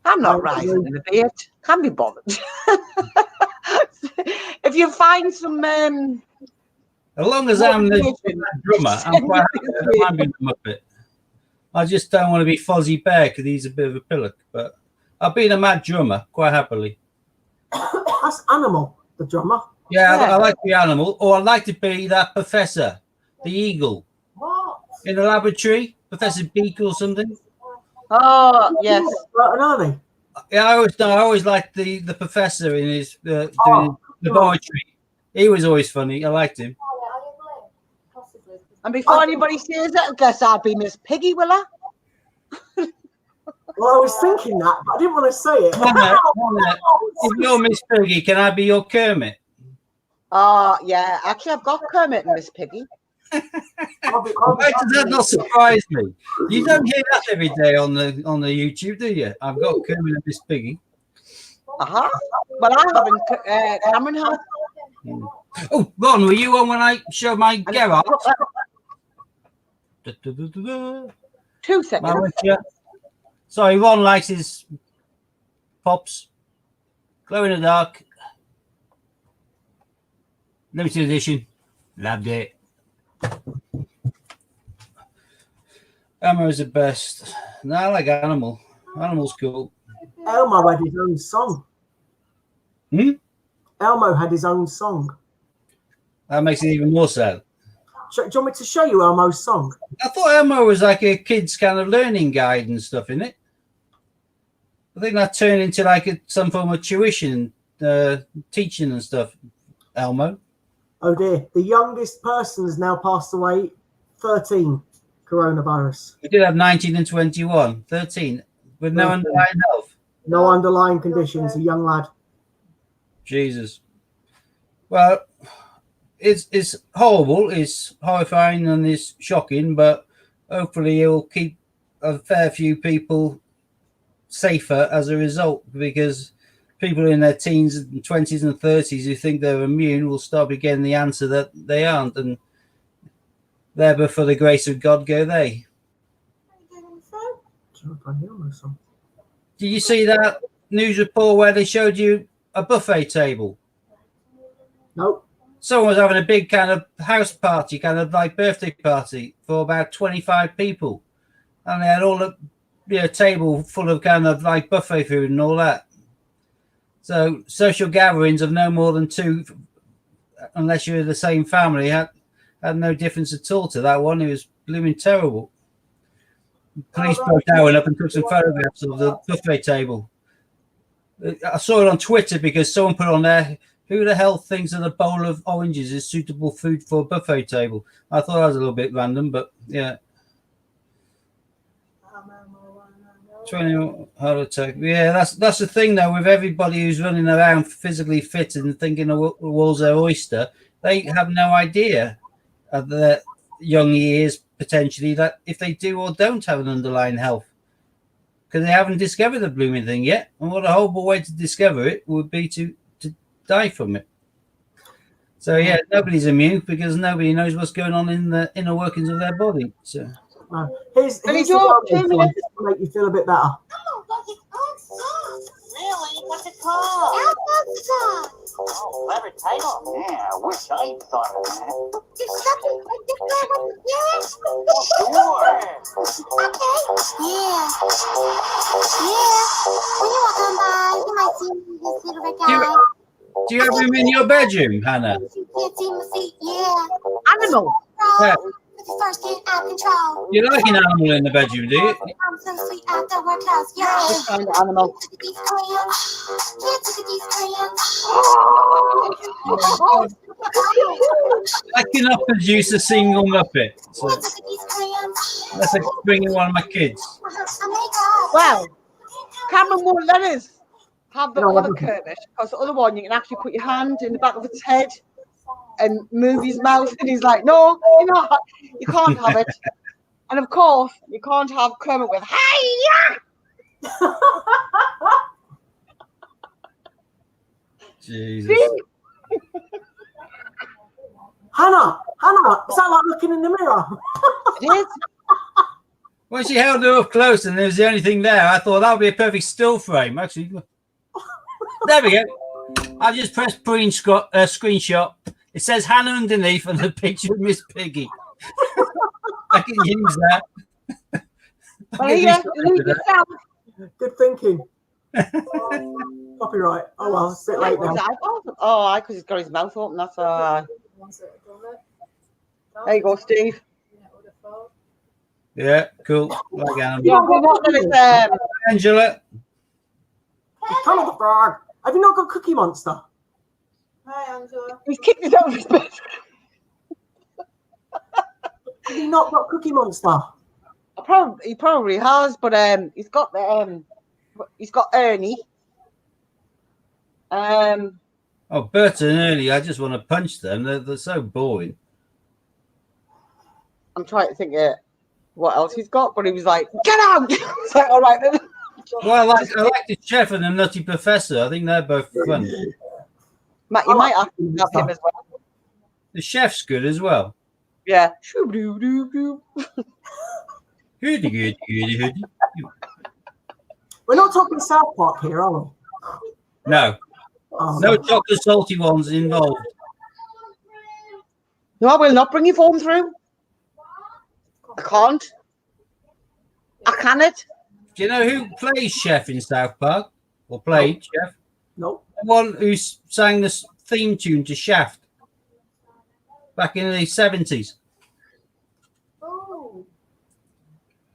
I'm not rising in the debate. Can't be bothered. If you find some As long as I'm the drummer, I'm quite happy that I'm being a Muppet. I just don't want to be Fozzie Bear because he's a bit of a pillock, but I've been a mad drummer quite happily. That's Animal, the drummer. Yeah, Yeah. I like the animal, or I'd like to be that professor, the eagle, What? in the laboratory, Professor Beak or something. oh yes. Right, are they? Yeah, I always liked the professor in his doing his laboratory. He was always funny. I liked him. Possibly. And before anybody says it, I guess I'll be Miss Piggy, will I? Well, I was thinking that, but I didn't want to say it. Mama, if you're Miss Piggy, can I be your Kermit? Oh yeah. Actually, I've got Kermit and Miss Piggy. Why does that not surprise me? You don't hear that every day on the YouTube, do you? I've got Kermit and Miss Piggy. Uh-huh. But I haven't. Cameron has. Oh, Ron, were you on when I showed my garage? 2 seconds. Sorry, Ron likes his pops. Glow in the Dark. Limited edition. Loved it. Elmo's the best. No, I like Animal. Animal's cool. Elmo had his own song. Elmo had his own song. That makes it even more sad. Do you want me to show you Elmo's song? I thought Elmo was like a kid's kind of learning guide and stuff, isn't it? I think that turned into like some form of tuition, teaching and stuff. Elmo. Oh dear. The youngest person has now passed away. 13. Coronavirus. We did have 19 and 21. 13. With no 13. underlying health. No underlying conditions. A young lad. Jesus. Well, it's horrible, it's horrifying and it's shocking, but hopefully it'll keep a fair few people safer as a result, because people in their teens and 20s and 30s who think they're immune will start be getting the answer that they aren't, and there but for the grace of God go they. Did you see that news report where they showed you a buffet table? Nope. Someone was having a big kind of house party, kind of like birthday party for about 25 people. And they had all a table full of kind of like buffet food and all that. So social gatherings of no more than 2, unless you're the same family, had no difference at all to that one. It was blooming terrible. Police broke down up and took some photographs of the buffet table. I saw it on Twitter because someone put on there, who the hell thinks that a bowl of oranges is suitable food for a buffet table? I thought that was a little bit random, but yeah. 20 heart attack. Yeah, that's the thing though, with everybody who's running around physically fit and thinking the world's their oyster, they have no idea of their young years potentially that if they do or don't have an underlying health, because they haven't discovered the blooming thing yet. And what a horrible way to discover it would be to die from it. So yeah, nobody's immune because nobody knows what's going on in the inner workings of their body. So here's the one to make you feel a bit better. Really? What's it called? Oh, clever title. Yeah, I wish I'd thought of that. Sure. Okay. Yeah. When you walk on by, you might see this little red guy. Do you have him in your bedroom, Hannah? You can't see my feet. Yeah. Animal. Yeah. First get out of control. You like an animal in the bedroom, do you? I'm so sweet at the workhouse. Yeah. What kind of animal? Look at these crayons. Kids, look at these crayons. I cannot produce a single Muppet. So Kids, look at these crayons. that's like bringing one of my kids. Well, Cameron won't let us have the other Kermit, because the other one you can actually put your hand in the back of its head and move his mouth, and he's like, no, you can't have it. And of course, you can't have Kermit with hi-ya! Jesus. Hannah, is that like looking in the mirror? It is. When she held her up close and there was the only thing there, I thought that would be a perfect still frame. Actually, there we go. I just pressed screenshot. It says Hannah underneath and a picture of Miss Piggy. I can use that. Well, yeah, leave it out. Good thinking. Copyright. Oh well, it's a bit late now. Oh, because he's got his mouth open. That's all right. There you go, Steve. Yeah, cool. Like animal. Yeah, we're not gonna, Angela. Come on, the frog. Have you not got Cookie Monster? Hi, Angela. he's kicked it out of his bed. Have you not got Cookie Monster? He probably has, but he's got Ernie. Oh, Bert and Ernie, I just want to punch them. They're so boring. I'm trying to think what else he's got, but he was like, "Get out!" It's like, all right then. Well, I like the chef and the Nutty Professor. I think they're both fun. Matt, you might have to have him as well. The chef's good as well. Yeah. Hoody, goody, goody, hoody. We're not talking South Park here, are we? No. Oh, No chocolate salty ones involved. No, I will not bring your phone through. I can't. I cannot. Do you know who plays Chef in South Park? Or played Chef? no. The one who sang the theme tune to Shaft back in the 70s. Oh,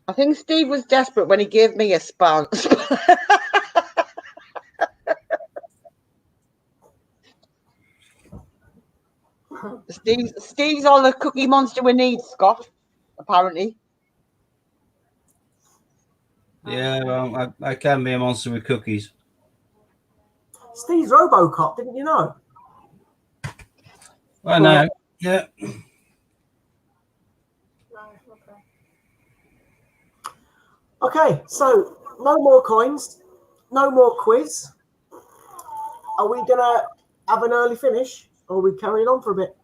I think Steve was desperate when he gave me a span. Steve's all the cookie monster we need, Scott. Apparently. Yeah, well, I can be a monster with cookies. Steve's RoboCop, didn't you know? I know. Yeah. right, okay. Okay, so no more coins, no more quiz. Are we gonna have an early finish, or are we carrying on for a bit?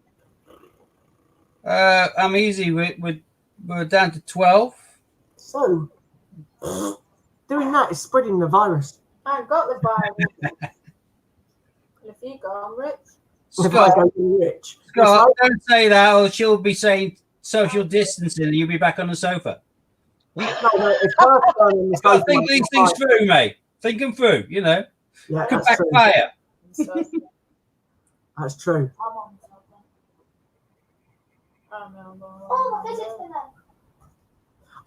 I'm easy. We're down to 12. So doing that is spreading the virus. I ain't got the virus. If you go, I'm rich. If I Scott, go to Rich. Scott, don't say that, or she'll be saying social distancing, and you'll be back on the sofa. No, it's her turn on the Got to sofa. think these things through, mate. Think them through. You know, Yeah, could that's true. backfire. So, That's true. I'm on something. Oh, no, no, oh, my physics in there.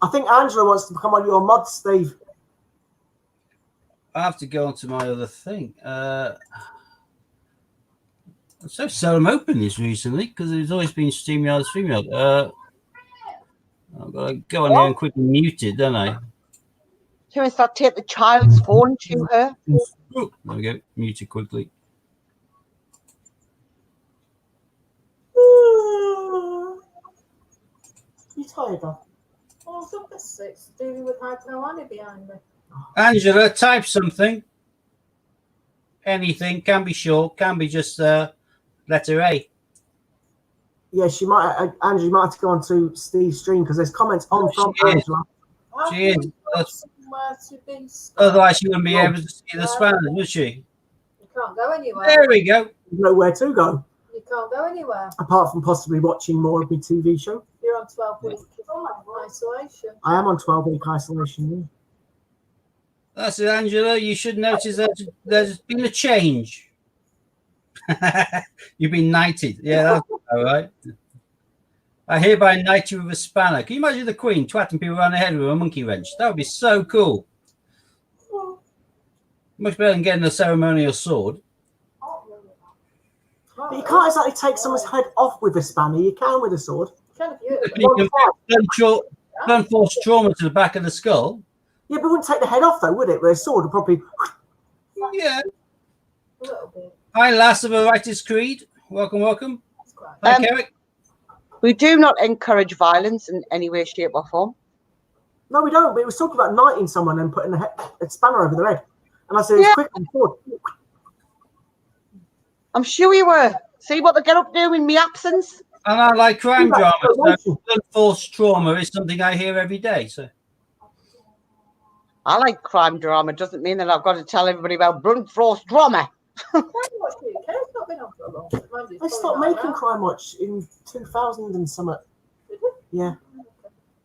I think Angela wants to become on your mod, Steve. I have to go on to my other thing. I'm so seldom open this recently because there's always been StreamYard. I've got to go on here and quickly mute it, don't I? Here is that take the child's phone to her. Oh, there we go. Mute it quickly. You tired, though? Oh, it's up at 6. Dealing with hypo behind me. Angela, type something. Anything. Can be short. Can be just letter A. Yeah, she might. Angela, you might have to go on to Steve's stream because there's comments on from She is. Angela. I She is. think there's somewhere to be stuck. Otherwise, she wouldn't be able to see the spanners, would she? You can't go anywhere. There we go. There's nowhere to go You can't go anywhere. apart from possibly watching more of my TV show. You're on 12 week isolation. I am on 12-week isolation. Yeah. That's it, Angela. You should notice that there's been a change. You've been knighted. Yeah, that's all right. I hereby knight you with a spanner. Can you imagine the Queen twatting people around the head with a monkey wrench? That would be so cool. Much better than getting a ceremonial sword. But you can't exactly take someone's head off with a spanner. You can with a sword. Kind of beautiful. You can blunt force trauma to the back of the skull. Yeah, but it wouldn't take the head off, though, would it? With a sword, would probably. Yeah. A little bit. Hi, last of a Writer's Creed. Welcome, welcome. It's quite. Hi, Eric. We do not encourage violence in any way, shape, or form. No, we don't. But it was talking about knighting someone and putting a spanner over their head. And I said, it's Yeah. quick and sword. I'm sure you were. See what they get up to in my absence? And I like crime Yeah, drama. So motion. blunt force trauma is something I hear every day. So I like crime drama. Doesn't mean that I've got to tell everybody about blunt force drama. Crime Watch UK has not been on for a long time. Mind you, They it's stopped probably making not Crime Watch in 2000 and something. Did it? Yeah,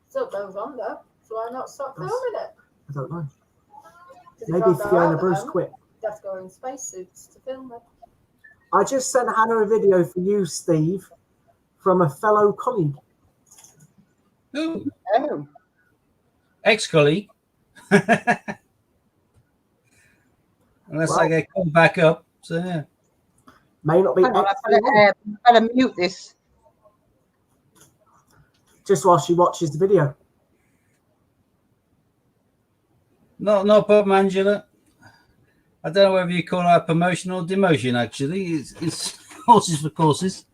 Still goes on though. So why not stop filming it? I don't know. 'Cause it Maybe can't go Fiona out at Bruce home. quit. You have to go in spacesuits to film it. I just sent Hannah a video for you, Steve, from a fellow colleague. ooh, Oh. ex-colleague. Unless I Well. get called back up. So yeah. May not be Hang on, ex- I better mute this. just while she watches the video. No problem, Angela. I don't know whether you call that promotion or demotion, actually. It's horses for courses.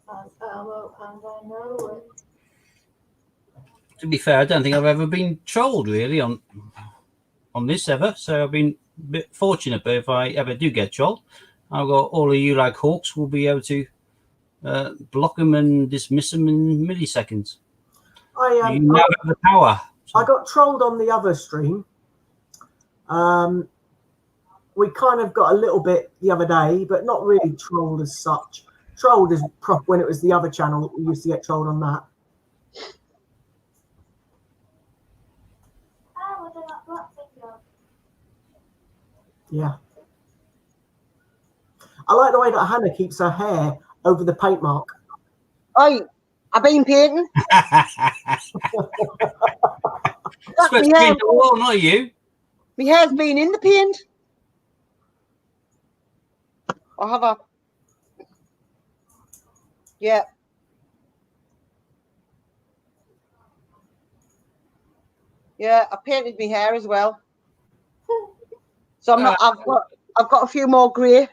And I know it. To be fair, I don't think I've ever been trolled, really, on this ever. So I've been a bit fortunate. But if I ever do get trolled, I've got all of you like hawks will be able to block them and dismiss them in milliseconds. You now have the power. I got trolled on the other stream. we kind of got a little bit the other day, but not really trolled as such. Trolled as when it was the other channel, we used to get trolled on that. Yeah. I like the way that Hannah keeps her hair over the paint mark. Oi, I've been painting. Supposed to paint the wall, not you. My hair's been in the paint. I have a. Yeah. Yeah, I painted my hair as well. So I'm not. I've got a few more grey.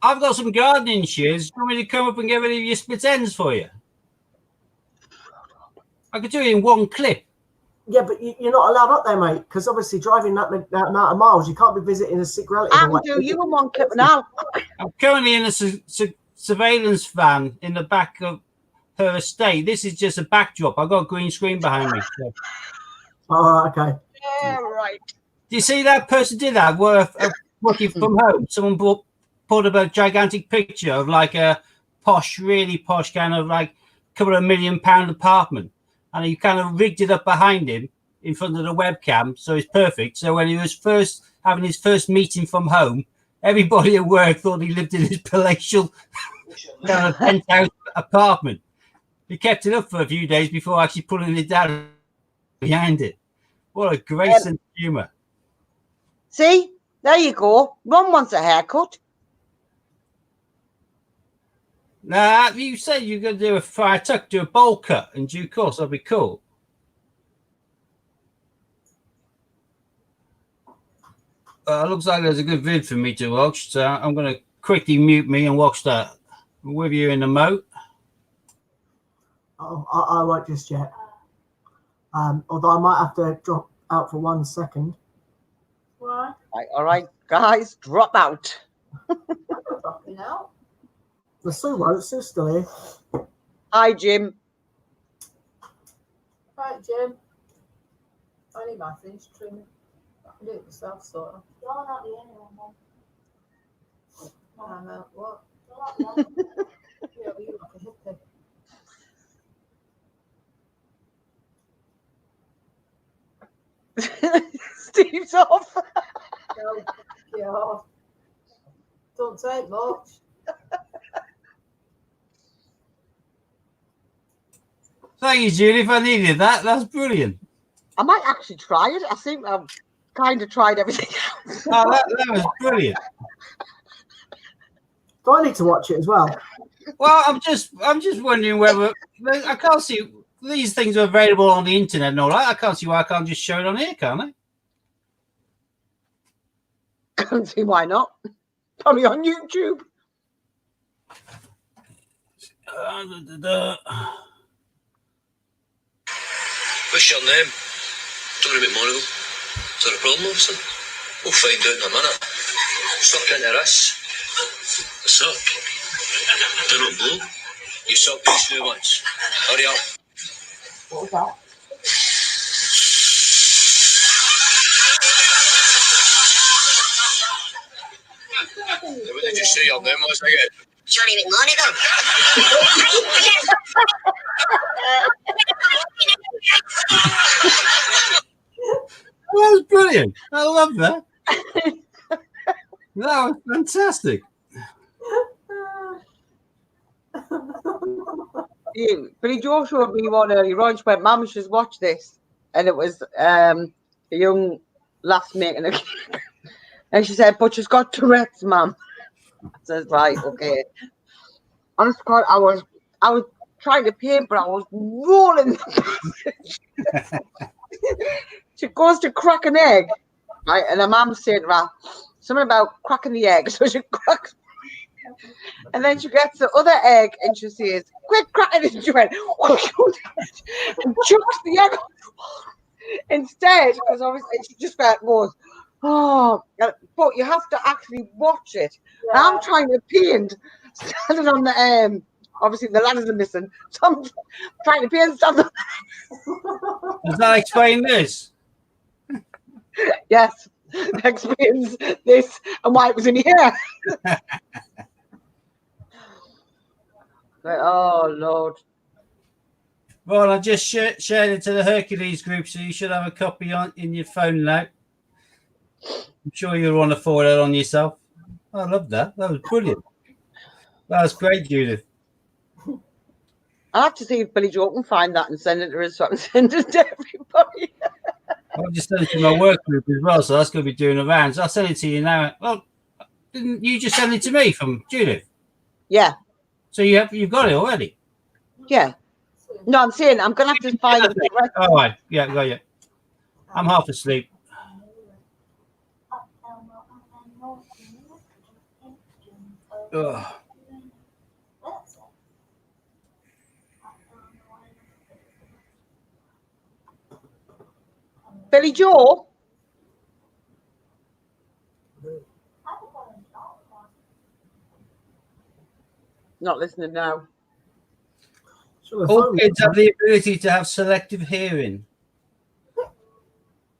I've got some gardening shears. Do you want me to come up and get rid of your split ends for you? I could do it in one clip. Yeah, but you're not allowed up there, mate, because obviously driving that amount of miles, you can't be visiting a sick relative. I can do you in one clip now. I'm currently in a surveillance van in the back of her estate. This is just a backdrop. I've got a green screen behind me. So. Oh, okay. Yeah, right. Do you see that person did that? Working from home. Someone put up a gigantic picture of like a posh, really posh kind of like couple of £1 million apartment. And he kind of rigged it up behind him in front of the webcam. So it's perfect. So when he was first having his first meeting from home, everybody at work thought he lived in his palatial kind of penthouse apartment. He kept it up for a few days before actually pulling it down behind it. What a great sense of humour. See, there you go. Ron wants a haircut. Nah, you said you're going to do a fire tuck, do a bowl cut in due course. That'd be cool. Looks like there's a good vid for me to watch, so I'm going to quickly mute me and watch that. I'm with you in the moat. Oh, I won't just yet. Although I might have to drop out for 1 second. Why? Right, all right, guys, drop out. Dropping out. The Sue won't. Sue's still here. Hi, Jim. Right, Jim. I need my finish trim. I can do it myself, sort of. You're not the only one, Mum. What? Yeah, well, you look a hippie. Steve's off. No, yeah. Don't take much. Thank you, Julie. If I needed that, that's brilliant. I might actually try it. I think I've kind of tried everything else. Oh, that was brilliant. Do I need to watch it as well? Well, I'm just wondering whether I can't see these things are available on the internet and all that. I can't see why I can't just show it on here, can I? Can't see why not. Probably on YouTube. What's your name? Don't worry about Monagle. Is there a problem, officer? We'll find out in a minute. Suck into this. A suck. Do not blow. You suck these new ones. Hurry up. What was that? What did you say your name was again? Johnny McMonagle. That was brilliant. I love that. That was fantastic. Billy Joe showed me one earlier on. She went, Mum, you should watch this. And it was a young lass making a cake. And she said, but she's got Tourette's, Mum. I said, right, okay. Honest God, I was trying to paint, but I was rolling the passage. She goes to crack an egg, right? And her mum said to her something about cracking the egg. So she cracks, and then she gets the other egg and she says, "Quit cracking it!" And she went and chucks the egg instead, because obviously she just goes, "Oh!" But you have to actually watch it. Yeah. I'm trying to paint, standing on the obviously the ladders are missing, so I'm trying to paint something. Does that explain this? Yes. explains this and why it was in here. But, oh, Lord. Well, I just shared it to the Hercules group, so you should have a copy in your phone now. I'm sure you'll want to forward it on yourself. I love that. That was brilliant. That was great, Judith. I'll have to see if Billy Joe can find that and send it to us so I can send it to everybody. I'll just send it to my work group as well, so that's going to be doing the rounds. I'll send it to you now. Well, didn't you just send it to me from Judith? Yeah, So you've got it already? yeah. No, I'm saying I'm going to have to find it. All right. Yeah, got you. I'm half asleep. Ugh. Billy Joe? Not listening now. Sure, All phone- kids have the ability to have selective hearing.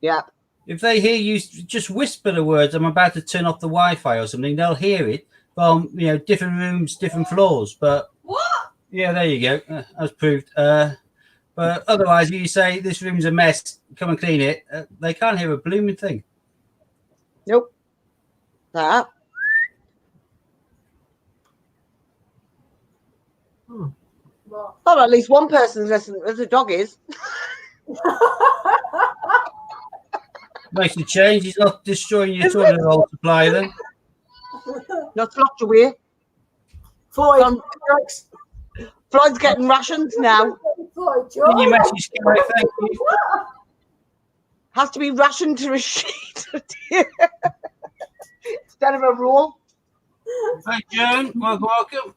Yeah. If they hear you just whisper the words, "I'm about to turn off the Wi-Fi" or something, they'll hear it from different rooms, different floors. But What? yeah, there you go. That's proved. But otherwise, if you say this room's a mess, come and clean it, they can't hear a blooming thing. Nope. That. What? Oh, at least one person's listening, as the dog is. Makes a change. He's not destroying your Isn't toilet roll supply then. Not locked away. Floyd, Um, Alex, Floyd's getting rations now. Floyd Can you George. message Sky? Thank you. Has to be rationed to a sheet instead of a roll. Hi, Joan. Welcome.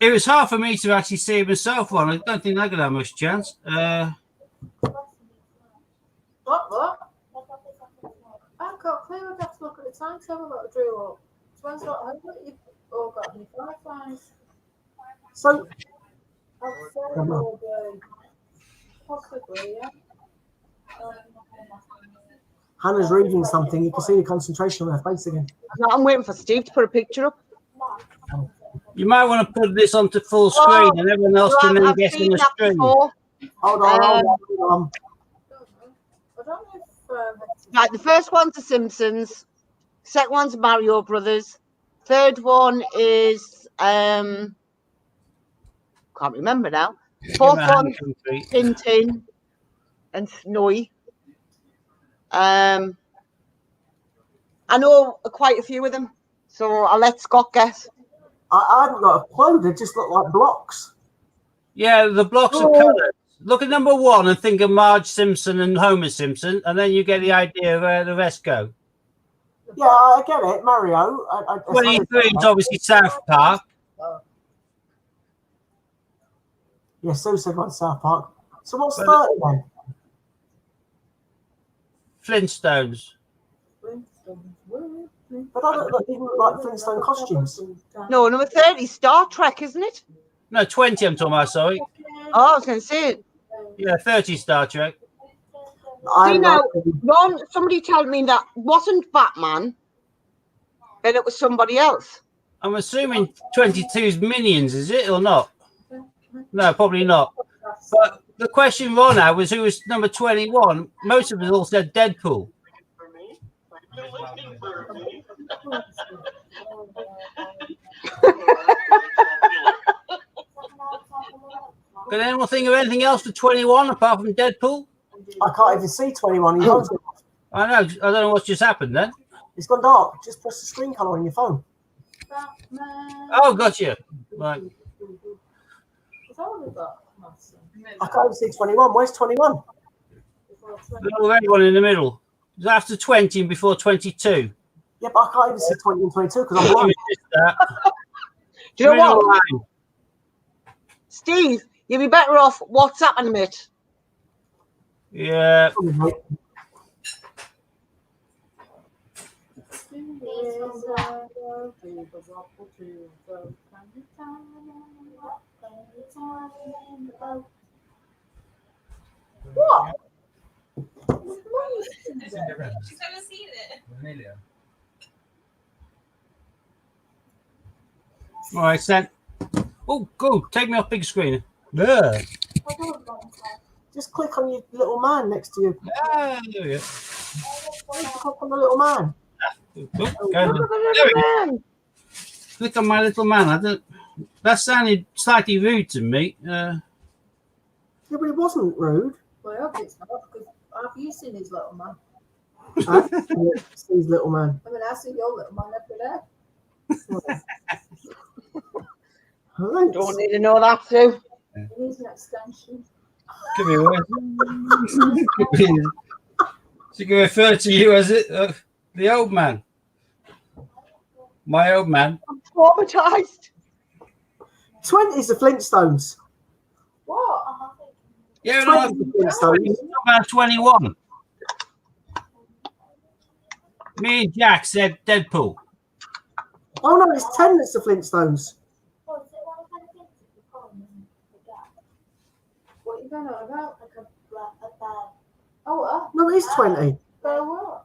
It was hard for me to actually see myself on. I don't think they're going to have much chance. What? I can't clear. I'd have to look at the timetable that I drew up. When's got home that you've all got any fireflies? so I'd say it will be. Possibly, yeah. Hannah's reading something. You can see the concentration on her face again. No, I'm waiting for Steve to put a picture up. You might want to put this onto full screen and everyone else can then I've guess seen on the that screen. before. Hold on, hold on. I don't know if Right, the first one's The Simpsons. Second one's Mario Brothers. Third one is can't remember now. Fourth one, Tintin and Snowy. I know quite a few of them, so I'll let Scott guess. I haven't got a clue. They just look like blocks. Yeah, the blocks are colored. Look at number one and think of Marge Simpson and Homer Simpson, and then you get the idea of where the rest go. Yeah, I get it. Mario. 23 is obviously South Park. Yeah, Sue said one South Park. So what's 30 then? Flintstones. But I don't even look like Flintstone costumes. No, number 30, Star Trek, isn't it? No, 20 I'm talking about, sorry. Oh, I was going to say it. Yeah, 30 Star Trek. See now, somebody told me that wasn't Batman, then it was somebody else. I'm assuming 22's Minions, is it, or not? No, probably not. But the question Ron had was who was number 21. Most of us all said Deadpool. Can anyone think of anything else for 21 apart from Deadpool? I can't even see 21. Your phone's gone off. I know. I don't know what's just happened then. It's gone dark. Just press the screen colour on your phone. Oh, gotcha. Right. I can't even see 21. Where's 21? The little red one in the middle. It's after 20 and before 22. Yeah, but I can't even see 20 and 22 because I'm blind. Do you know Middle what? line. Steve, you'd be better off WhatsApping a bit. Yeah. What? She's never seen it. All right, sent. Oh, go. Take me off big screen. Yeah. Just click on your little man next to you. Ah, there we go. Click on the little man. Oh, Look go at on. the There little we go. man. Click on my little man. I don't. That sounded slightly rude to me. Yeah, but it wasn't rude. Well, I hope it's not, because have you seen his little man? Huh? Yeah, Steve's little man. I mean, I see your little man every day. Right. Don't need to know that, Sue. He needs an extension. Could be worse. Could be. She can refer to you as the old man. My old man. I'm traumatized. 20's the Flintstones. What? Yeah, no, 20's the Flintstones. about 21. Me and Jack said Deadpool. Oh no, it's 10 that's the Flintstones. What are you going on about? Oh, No, it is 20. bear what?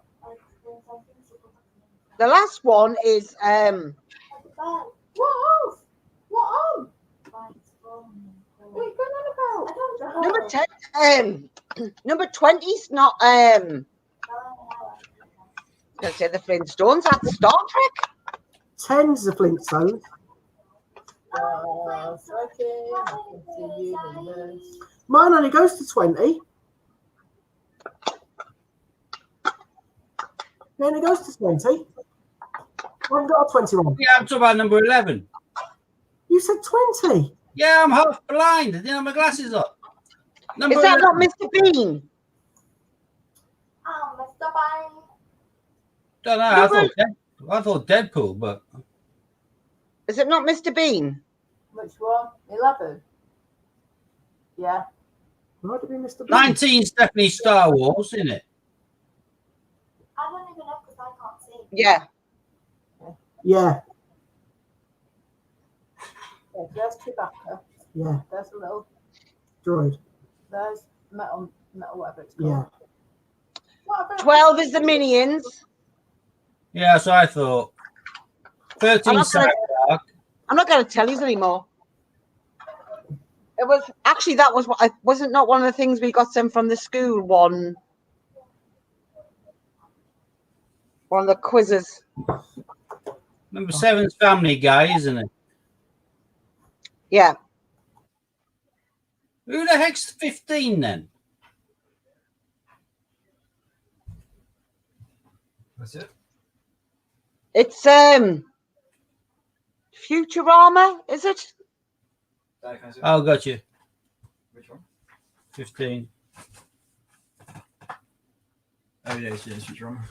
The last one is What else? What on? What are you going on about? number 10. Number 20's not I'm gonna say the Flintstones. That's Star Trek. 10's the Flintstones. Mine only goes to 20. Then it goes to 20. I haven't got a 21. Yeah, I'm talking about number 11. You said 20. Yeah, I'm half blind. I didn't have my glasses on. Number Is that 11. not Mr. Bean? Don't know. I thought Deadpool, but Is it not Mr. Bean? Which one? 11. Yeah. Might have been Mr. Bean. 19's definitely Star Wars, isn't it? I don't even know because I can't see. Yeah. Yeah, Yeah, there's Chewbacca. yeah. There's a little. Droid. There's metal whatever it's Yeah. called. What about 12 is the Minions. Yeah, that's what I thought. 13 I'm Cyberark. not going to tell you anymore. It was actually that was what I wasn't not one of the things we got sent from the school. One of the quizzes. Number 7's Family Guy, isn't it? Yeah. Who the heck's 15 then? That's it. It's Futurama, is it? Dad, can I see it? Oh, got you. Which one? 15. Oh yeah, it's Futurama.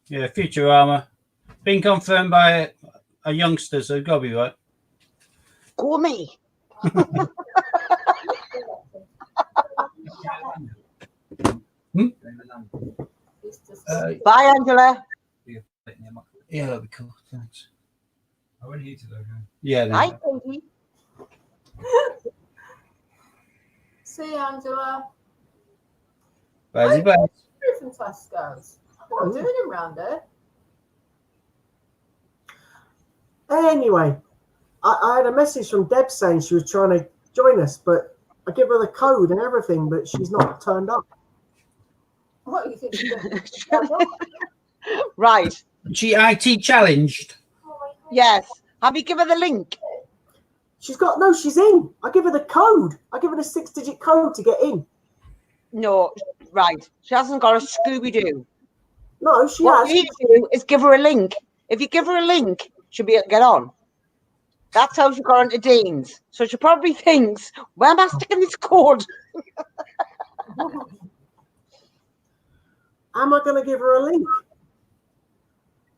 Yeah, Futurama. Been confirmed by a youngster, so it's got to be right. Go me. Bye, Angela. Yeah, that'd be cool. Thanks. I went here today. Okay. Yeah, then. Hi, Katie. See, Angela. Bye, bye. From Tesco's. What are you doing him round there? Anyway, I had a message from Deb saying she was trying to join us, but I give her the code and everything, but she's not turned up. What do you think you're doing? Right. She IT challenged. Yes. Have you given her the link? She's in. I give her the code. I give her the 6-digit code to get in. No. Right. She hasn't got a Scooby-Doo. No, she What has. you need to do is give her a link. If you give her a link, she'll be able to get on. That's how she got into Dean's. So she probably thinks, where am I sticking this code? Am I going to give her a link?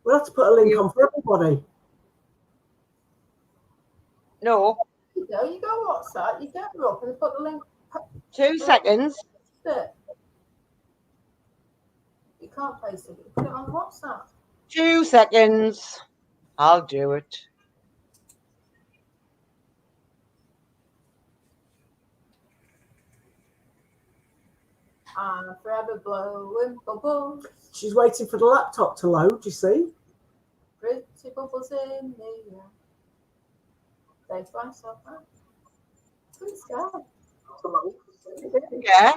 We'll have to put a link on for everybody. No. You go WhatsApp, you get her up and put the link. 2 seconds. There. You can't paste it, you put it on WhatsApp. 2 seconds. I'll do it. I'm forever blowing bubbles. She's waiting for the laptop to load, you see? Pretty bubbles in the air. Say to myself, oh, good sky. Yeah.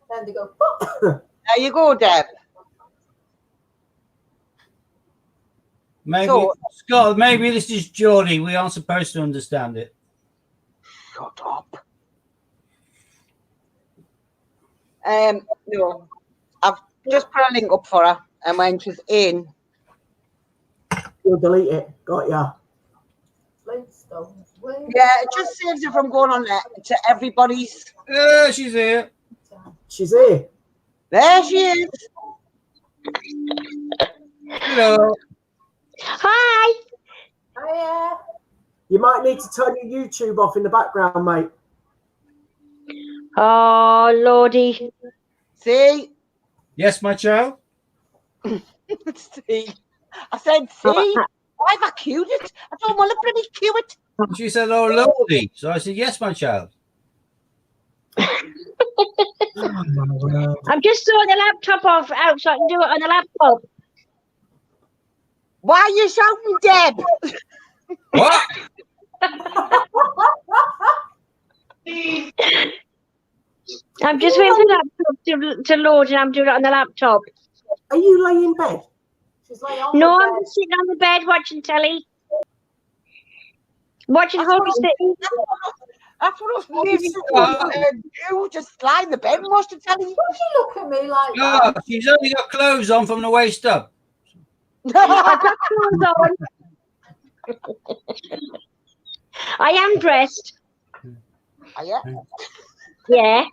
Then they go, pop. There you go, Deb. Maybe So- Scott, maybe this is Geordie. We aren't supposed to understand it. Shut up. No, I've just put a link up for her, and when she's in, You'll delete it. Got ya. Flintstones. yeah, it just saves it from going on there to everybody's. She's here. She's here. There she is. Hello. Hi. Hiya. You might need to turn your YouTube off in the background, mate. Oh, Lordy. See? Yes, my child. See? I said, see? Why have I cued it? I don't want to bloody cue it. She said, "Oh, Lordy." So I said, "Yes, my child." I'm just throwing the laptop off out so I can do it on the laptop. Why are you shouting, Deb? What? I'm just waiting for the laptop to load and I'm doing it on the laptop. Are you laying in bed? She's like, oh, No, my I'm God. just sitting on the bed watching telly. Watching Holy City. That's what I was saying. You just lie in the bed and watch the telly. Why do you look at me like No, that? she's only got clothes on from the waist up. I've got clothes on. I am dressed. Are you? Yeah.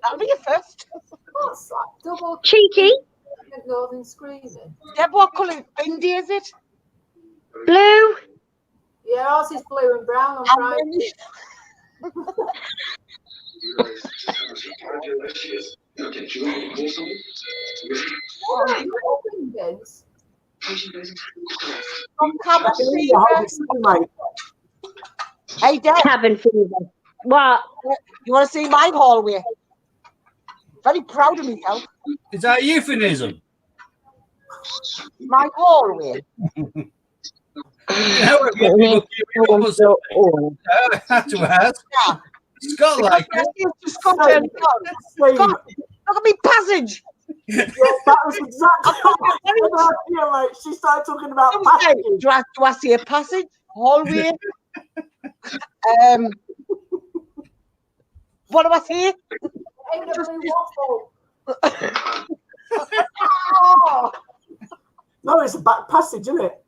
That'll be your first. What's that? Double Cheeky. Northern screaming. Deb, what colour bindi is it? Blue. Yeah, ours is blue and brown on Friday. What are you opening, Vince? From Cabin Yeah, Fever. hold it still, mate. Hey, Deb, Cabin fever. What? you want to see my hallway? Very proud of myself. Is that a euphemism? My hallway. You know, when people give me up or something, I have to ask. Yeah. Scott like it. Just come turn it on. Steve, Come, look at me passage. yeah, that was exactly what I was here, mate. She started talking about Okay, packages. do I see a passage? Hallway? What do I see? Ain't a blue waffle. Oh, No, it's a back passage, isn't it?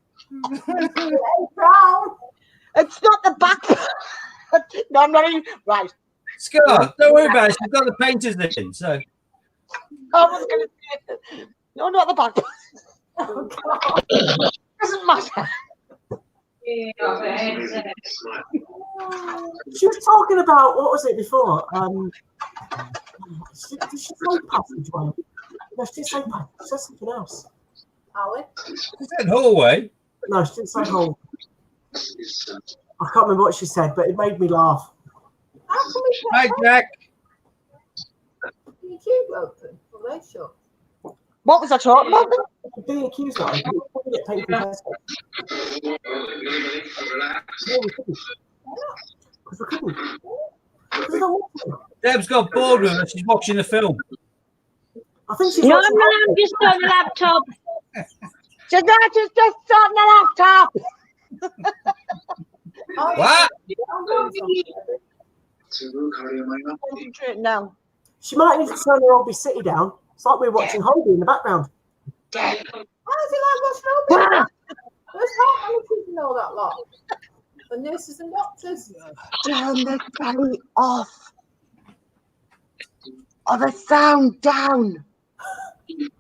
Hey, brown. it's not the back. No, I'm not even. Right. Scott, don't worry about it. She's got the painters in. So I was going to say. No, not the back. Oh, God. Doesn't matter. She was talking about, what was it before? Did she say passageway? No, she didn't say passage. She said something else. Alex. she said hallway. No, she didn't say hole. I can't remember what she said, but it made me laugh. How can we Hi, put Jack. the tube open? Well, they shut. What was I talking about? Being accused of it, we get paid from Tesco. No, we couldn't. Because we couldn't. Because we don't want to. Deb's got bored with her. She's watching the film. I think she's No, watching I'm just on the laptop. She's not just on the laptop. Oh, What? Concentrate now. She might need to turn her Oldie City down. It's like we're watching Holby in the background. How is it like watching all this? There's how many people know that lot? The nurses and doctors. Turn the telly off. Or the sound down. You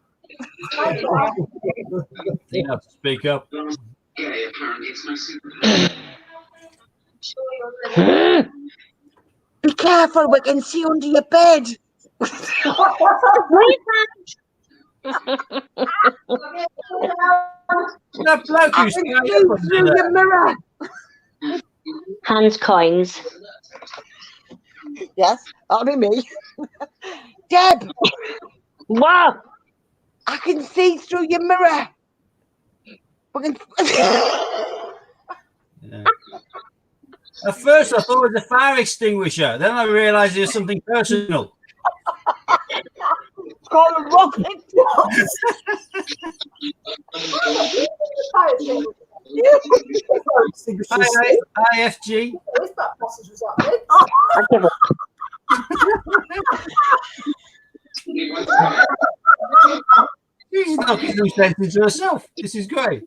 have to speak up. Be careful, we can see under your bed. That bloke I who's can standing see up under through there. the mirror. Hans coins. Yes, that'll be me. Deb, Wow. I can see through your mirror. Yeah. At first, I thought it was a fire extinguisher. Then I realised it was something personal. It's called a rocket. IFG. This back passage was that big. I give up. She's knocking some sense into herself. This is great.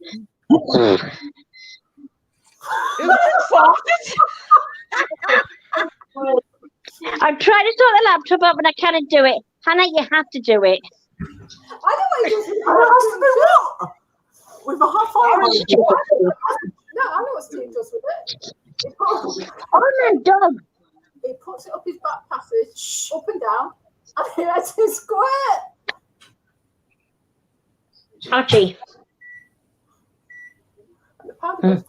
I'm trying to sort the laptop up, but I cannot do it. Hannah, you have to do it. I know what he does with What? With a half hour? No, I know what Steve does with it. Oh, no, dog. He puts it up his back passage, up and down, and he lets it squirt. Archie. And the powder goes, A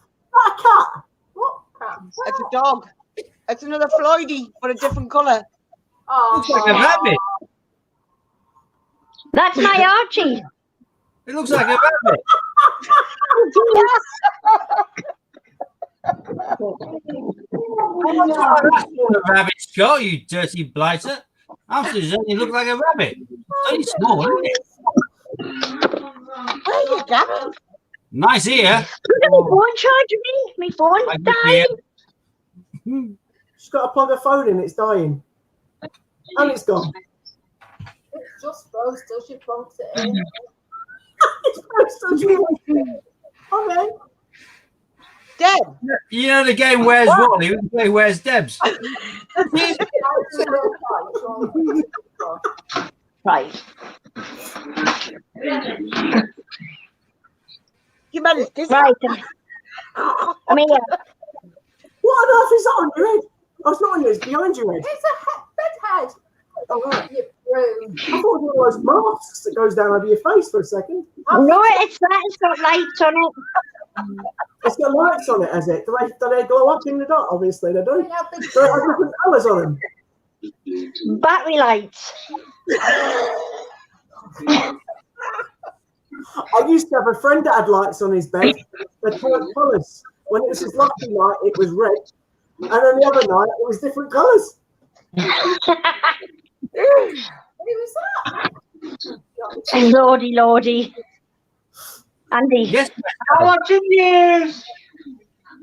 cat. what cat? It's a dog. It's another Floydie, but a different colour. Oh, Looks like a rabbit. That's my Archie. It looks like a rabbit. That's not a rabbit, Scott, you dirty blighter. I'm saying you look like a rabbit. It's only small, isn't it? Where you going? Nice ear. My phone charging me. My phone Like dying. She's got to plug her phone in. It's dying. And it's gone. it just froze till she plunked it in. Okay. Deb. You know the game Where's Wally? We can play Where's Debs. Right. You managed this. Right. I mean, What on earth is that on your head? Oh, it's not on you. It's behind your head. It's a bed head. Oh, right. You broom. I thought it was one of those masks that goes down over your face for a second. no, it's that. It's got lights on it. It's got lights on it, has it? Do they glow up in the dark? Obviously, they do. They have big They have different colours on them. Battery lights. I used to have a friend that had lights on his bed. They turned colours. When it was his lucky night, it was red. And then the other night, it was different colours. Who was that? Lordy, lordy. Andy. Yes. I'm watching news.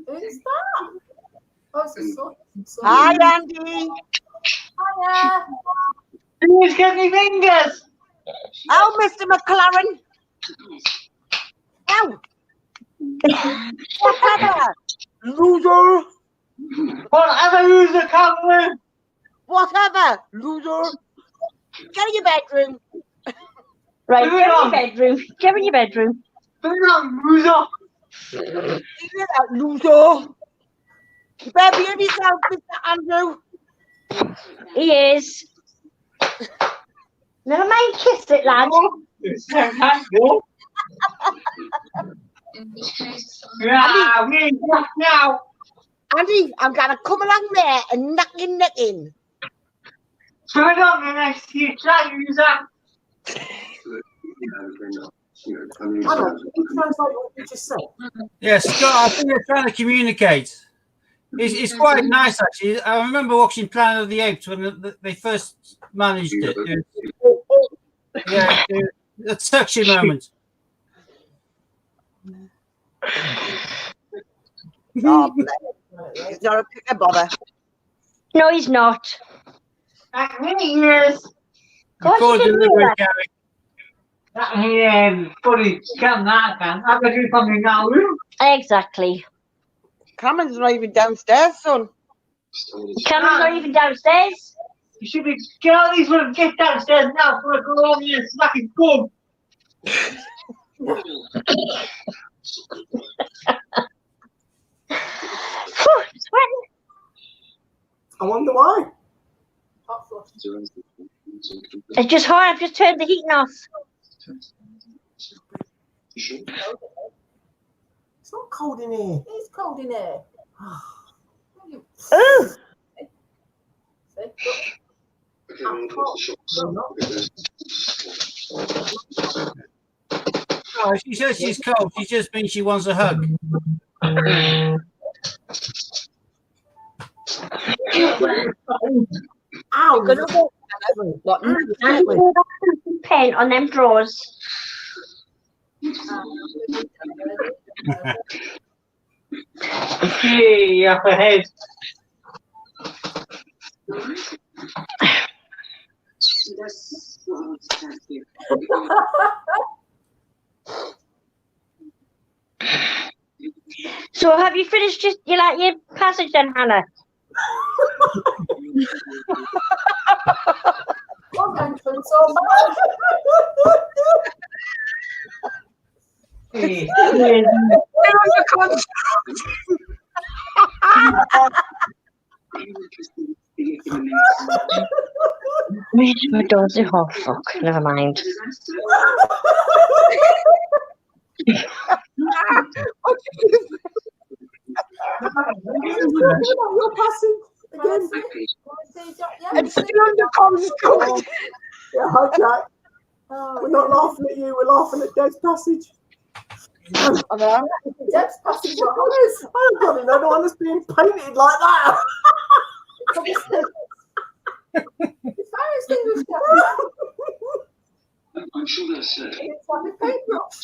Who's that? Oh, it's a son. Hi, Andy. Hiya. Who's got me fingers? Oh, Mr. McLaren. Ow. Whatever. Loser. Whatever loser coming. Whatever. Loser. Get in your bedroom. Right, Move get in your on. bedroom. Get in your bedroom. Bring it on, loser. You hear that, loser? You better behave yourself, Mr. Andrew. He is. Never mind, kiss it, lad. Yeah, we back now. Andy, I'm going to come along there and knock your neck in. Turn it on the next few try user. Hannah, can you translate what you just said? Yeah, Scott, I think they're trying to communicate. It's quite nice, actually. I remember watching Planet of the Apes when they first managed it. Yeah, a touchy moment. Oh, bless. He's not a pick of bother. No, he's not. That really is. Of course Call you can hear delivery, that. Gary. That funny can that can. I'm gonna do something now. Exactly. Cameron's not even downstairs, son. Cameron's not even downstairs. You should be get all these little get downstairs now before I go on here and smack his bum. Whew, sweating. I wonder why. Hot flush. It's just hot. I've just turned the heating off. It's not cold in here. It's cold in here. Ooh. Okay, we'll go to the shops. Oh, she says she's cold. She just means she wants a hug. Ow! Good of it. What? Paint on them drawers. Hey, up ahead. So have you finished your passage then, Hannah? What entrance so bad? Hey. Where's my doors? Oh, fuck. Never mind. Your passing again. It's still under construction. Yeah, hi Jack. Oh, We're not laughing at you. We're laughing at Deb's passage. I know. Deb's passing what honors. I don't bloody know. No one is being painted like that. It's fire extinguisher. I'm sure that's it. It's like a paintbrush.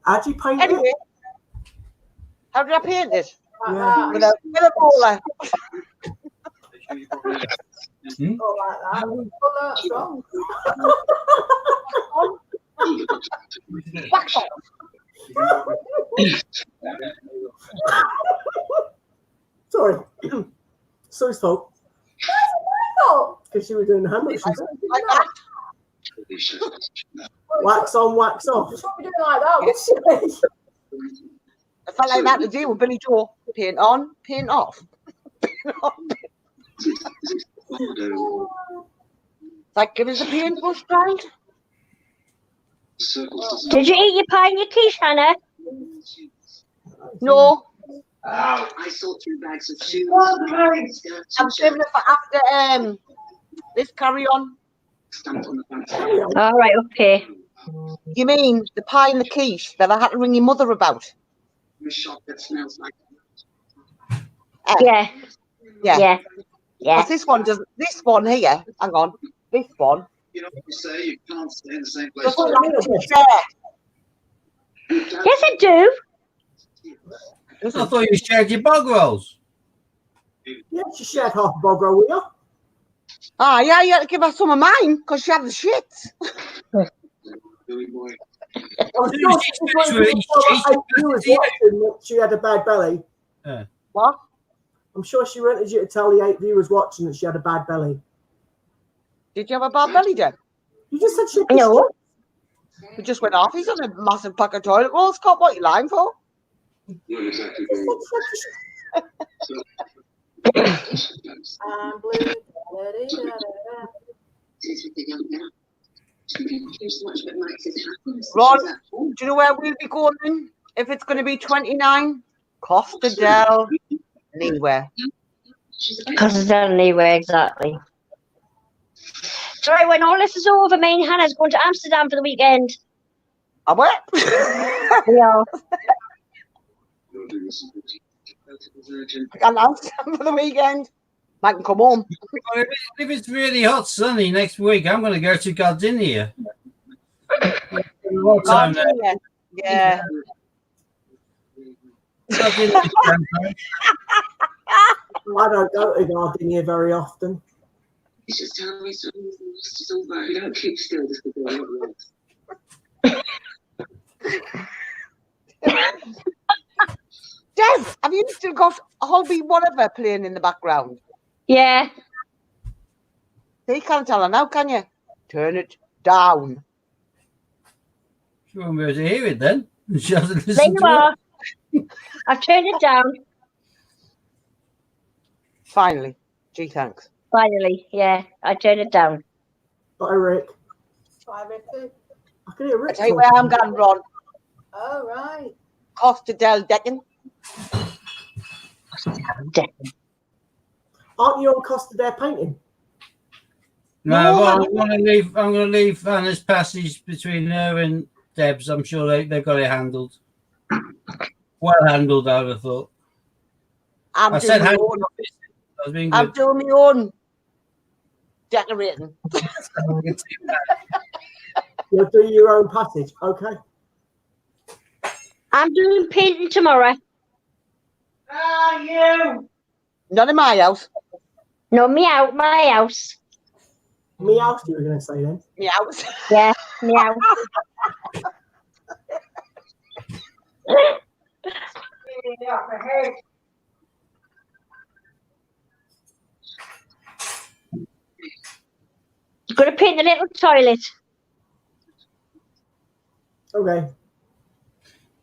How'd you paint Anyway, it? how did I paint it? Like Yeah. that. With a roller. Or like that. Oh, no, that's wrong. Wax on. Sorry. Sue's fault. Oh, Because she was doing the hand motions. Like that. Wax on, wax off. She shouldn't be doing like that, would she? I felt like that to do with Billy Joe. Paint on, paint off. Like, give us a paintbrush, child. Did you eat your pie and your quiche, Hannah? No, I saw 2 bags of shoes. I'm saving it for after this carry on. Stamped on the back. All right, okay. You mean the pie and the quiche that I had to ring your mother about? The shop that smells like. Yeah. Yeah. Yeah. Yeah. 'Cause this one doesn't. This one here. Hang on. This one You know what you say? You can't stay in the same place. doesn't like to share. Yes, I do. I thought you shared your bog rolls. Yeah, she shared half a bog roll with you. Ah, yeah, you had to give her some of mine because she had the shit. Billy boy. I'm sure she was waiting for viewers watching that she had a bad belly. What? I'm sure she wanted you to tell the 8 viewers watching that she had a bad belly. Did you have a bad belly, Deb? You just said she had No. We just went off. He's on a massive pack of toilet roll. Scott, what are you lying for? Not exactly. And blue. Da-da-da-da-da. Since we young now. So much of it makes it happen. Ron, do you know where we'll be going in? If it's going to be 29? Costa del Anywhere. Because it's done anyway, exactly. So right, when all this is over, me and Hannah's going to Amsterdam for the weekend. I what? Yeah. I'm Amsterdam for the weekend. I can come home. Well, if it's really hot, sunny next week, I'm going to go to Gardenia. What time there? Yeah. Gardenia. I don't go to Gardenia very often. He's just telling me something. It's over. You don't keep still just because it works. Dev, have you still got a hobby whatever playing in the background? Yeah. So you can't tell her now, can you? Turn it down. She won't be able to hear it then. She hasn't There listened you to are. I've turned it down. Finally. Gee, thanks. Finally, yeah. I turned it down. Bye, Rick. Try Ricky. I can hear I Rick. tell you where I'm going, Ron. Oh, right. Costa del Deccan. Aren't you on Costa their painting? No, No, well, no. I'm going to leave Anna's passage between her and Deb's. I'm sure they've got it handled. Well handled, I would have thought. I'm I doing said my handled. own. I was being I'm good. doing my own decorating. You'll do your own passage, okay? I'm doing painting tomorrow. Ah, you! Not in my house. No, my house. Me house, you were going to say then. My house. Yeah, my house. Gonna paint the little toilet. Okay.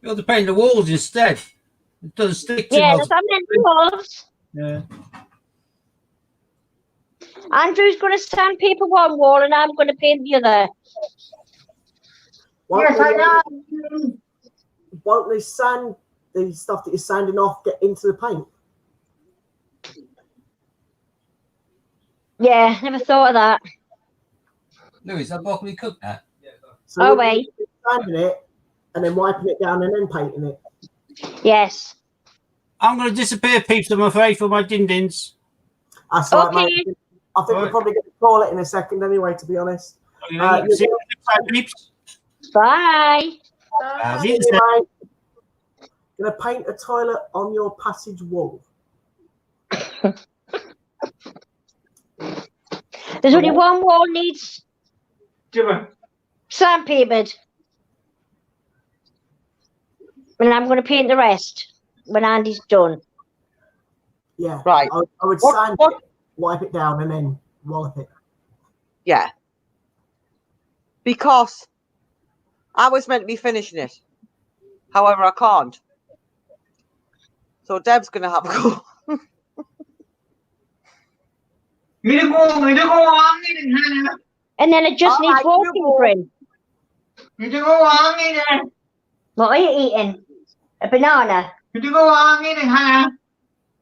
You have to paint the walls instead. It doesn't stick too Yeah, much. that's what I meant the walls. Yeah. Andrew's gonna sandpaper one wall and I'm gonna paint the other. Yes, I know. Won't the sand, the stuff that you're sanding off, get into the paint? Yeah, never thought of that. Lewis, that broccoli cooked that? So Oh, you're wait. sanding it and then wiping it down and then painting it. Yes. I'm going to disappear, peeps, I'm afraid, for my din-dins. That's right, Okay. mate. I think we're probably going to call it in a second anyway, to be honest. See you next time, peeps. Bye. How's See it, you, sir? mate. Going to paint a toilet on your passage wall. There's only one wall needs Jimmy. sandpapered. And I'm gonna paint the rest when Andy's done. Yeah. Right. I would sand it, wipe it down, and then wallop it. Yeah. Because I was meant to be finishing it. However, I can't. So Deb's going to have a go. Me to go on in Hannah. And then it just All needs right, walking you go. print. Me to go on in there. What are you eating? A banana. Me to go on in Hannah.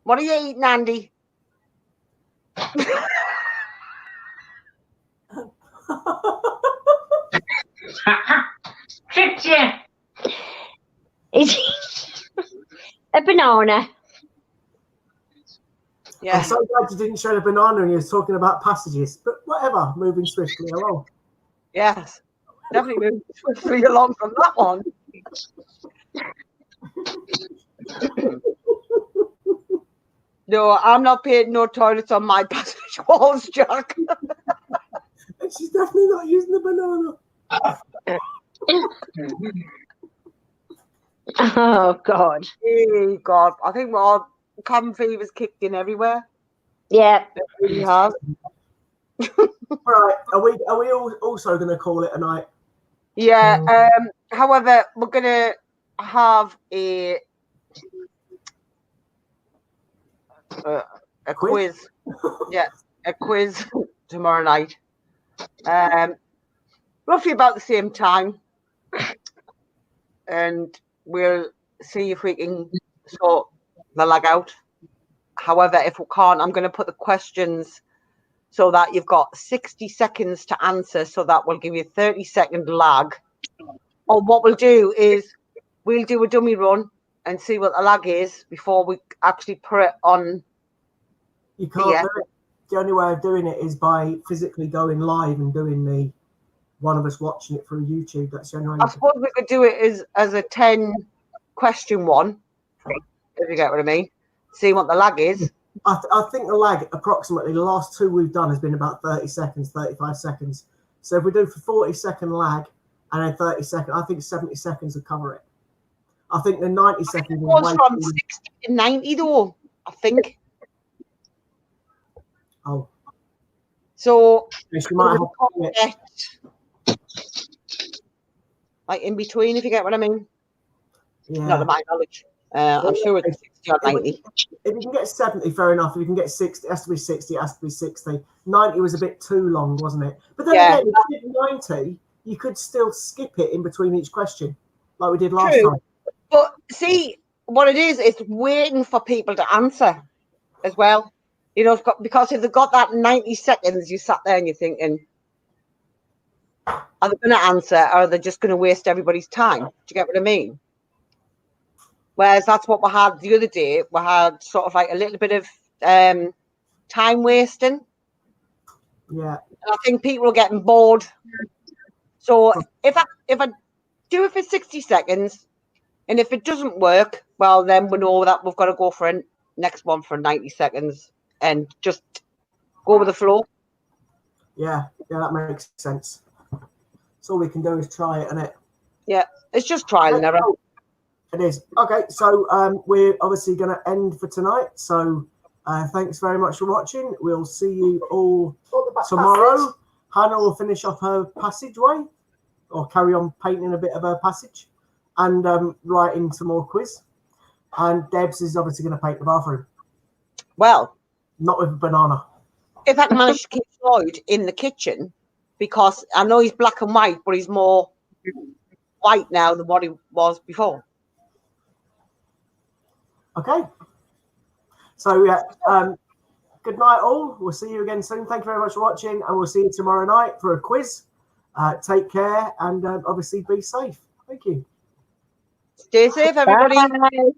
What are you eating, Andy? Tricked you. Is a banana. Yeah. I'm so glad you didn't show the banana when you were talking about passages. But whatever, moving swiftly along. Yes. Definitely moved swiftly along from that one. No, I'm not painting no toilets on my passage walls, Jack. And she's definitely not using the banana. Oh God. Oh God. I think we're all cabin fever's kicked in everywhere. Yeah. It really has. Right, are we all also going to call it a night? Yeah. However, we're gonna have a quiz. Yeah, a quiz tomorrow night. Roughly about the same time, and we'll see if we can sort the lag out. However, if we can't, I'm going to put the questions so that you've got 60 seconds to answer, so that will give you a 30-second lag. Or what we'll do is we'll do a dummy run and see what the lag is before we actually put it on. You can't do it. The only way of doing it is by physically going live and doing the one of us watching it through YouTube. That's the only way. I suppose we could do it as a 10-question one, if you get what I mean. See what the lag is. I think the lag, approximately, the last two we've done has been about 30 seconds, 35 seconds. So if we do for 40-second lag and then 30 seconds, I think 70 seconds will cover it. I think the 90 seconds It goes from 60 to 90 though, I think. Oh. So Yes, you might have like in between, if you get what I mean. Yeah. Not to my knowledge. I'm sure it's 60 or 90. If you can get 70, fair enough. If you can get 60, it has to be 60, it has to be 60. 90 was a bit too long, wasn't it? But then again, if you did 90, you could still skip it in between each question, like we did last time. But see, what it is, it's waiting for people to answer as well. You know, because if they've got that 90 seconds, you sat there and you're thinking, are they going to answer, or are they just going to waste everybody's time? Do you get what I mean? Whereas that's what we had the other day. We had sort of like a little bit of time wasting. Yeah. And I think people are getting bored. So if I do it for 60 seconds, and if it doesn't work, well, then we know that we've got to go for a next one for 90 seconds and just go with the flow. Yeah, that makes sense. So all we can do is try it, innit? Yeah, it's just trial and error. It is. Okay, so we're obviously going to end for tonight. So thanks very much for watching. We'll see you all tomorrow. Hannah will finish off her passageway or carry on painting a bit of her passage and writing some more quiz. And Debs is obviously going to paint the bathroom. Well, not with a banana. If I can manage to keep Floyd in the kitchen, because I know he's black and white, but he's more white now than what he was before. Okay. So, yeah, good night, all. We'll see you again soon. Thank you very much for watching, and we'll see you tomorrow night for a quiz. Take care, and obviously be safe. Thank you. Stay safe, everybody. Bye.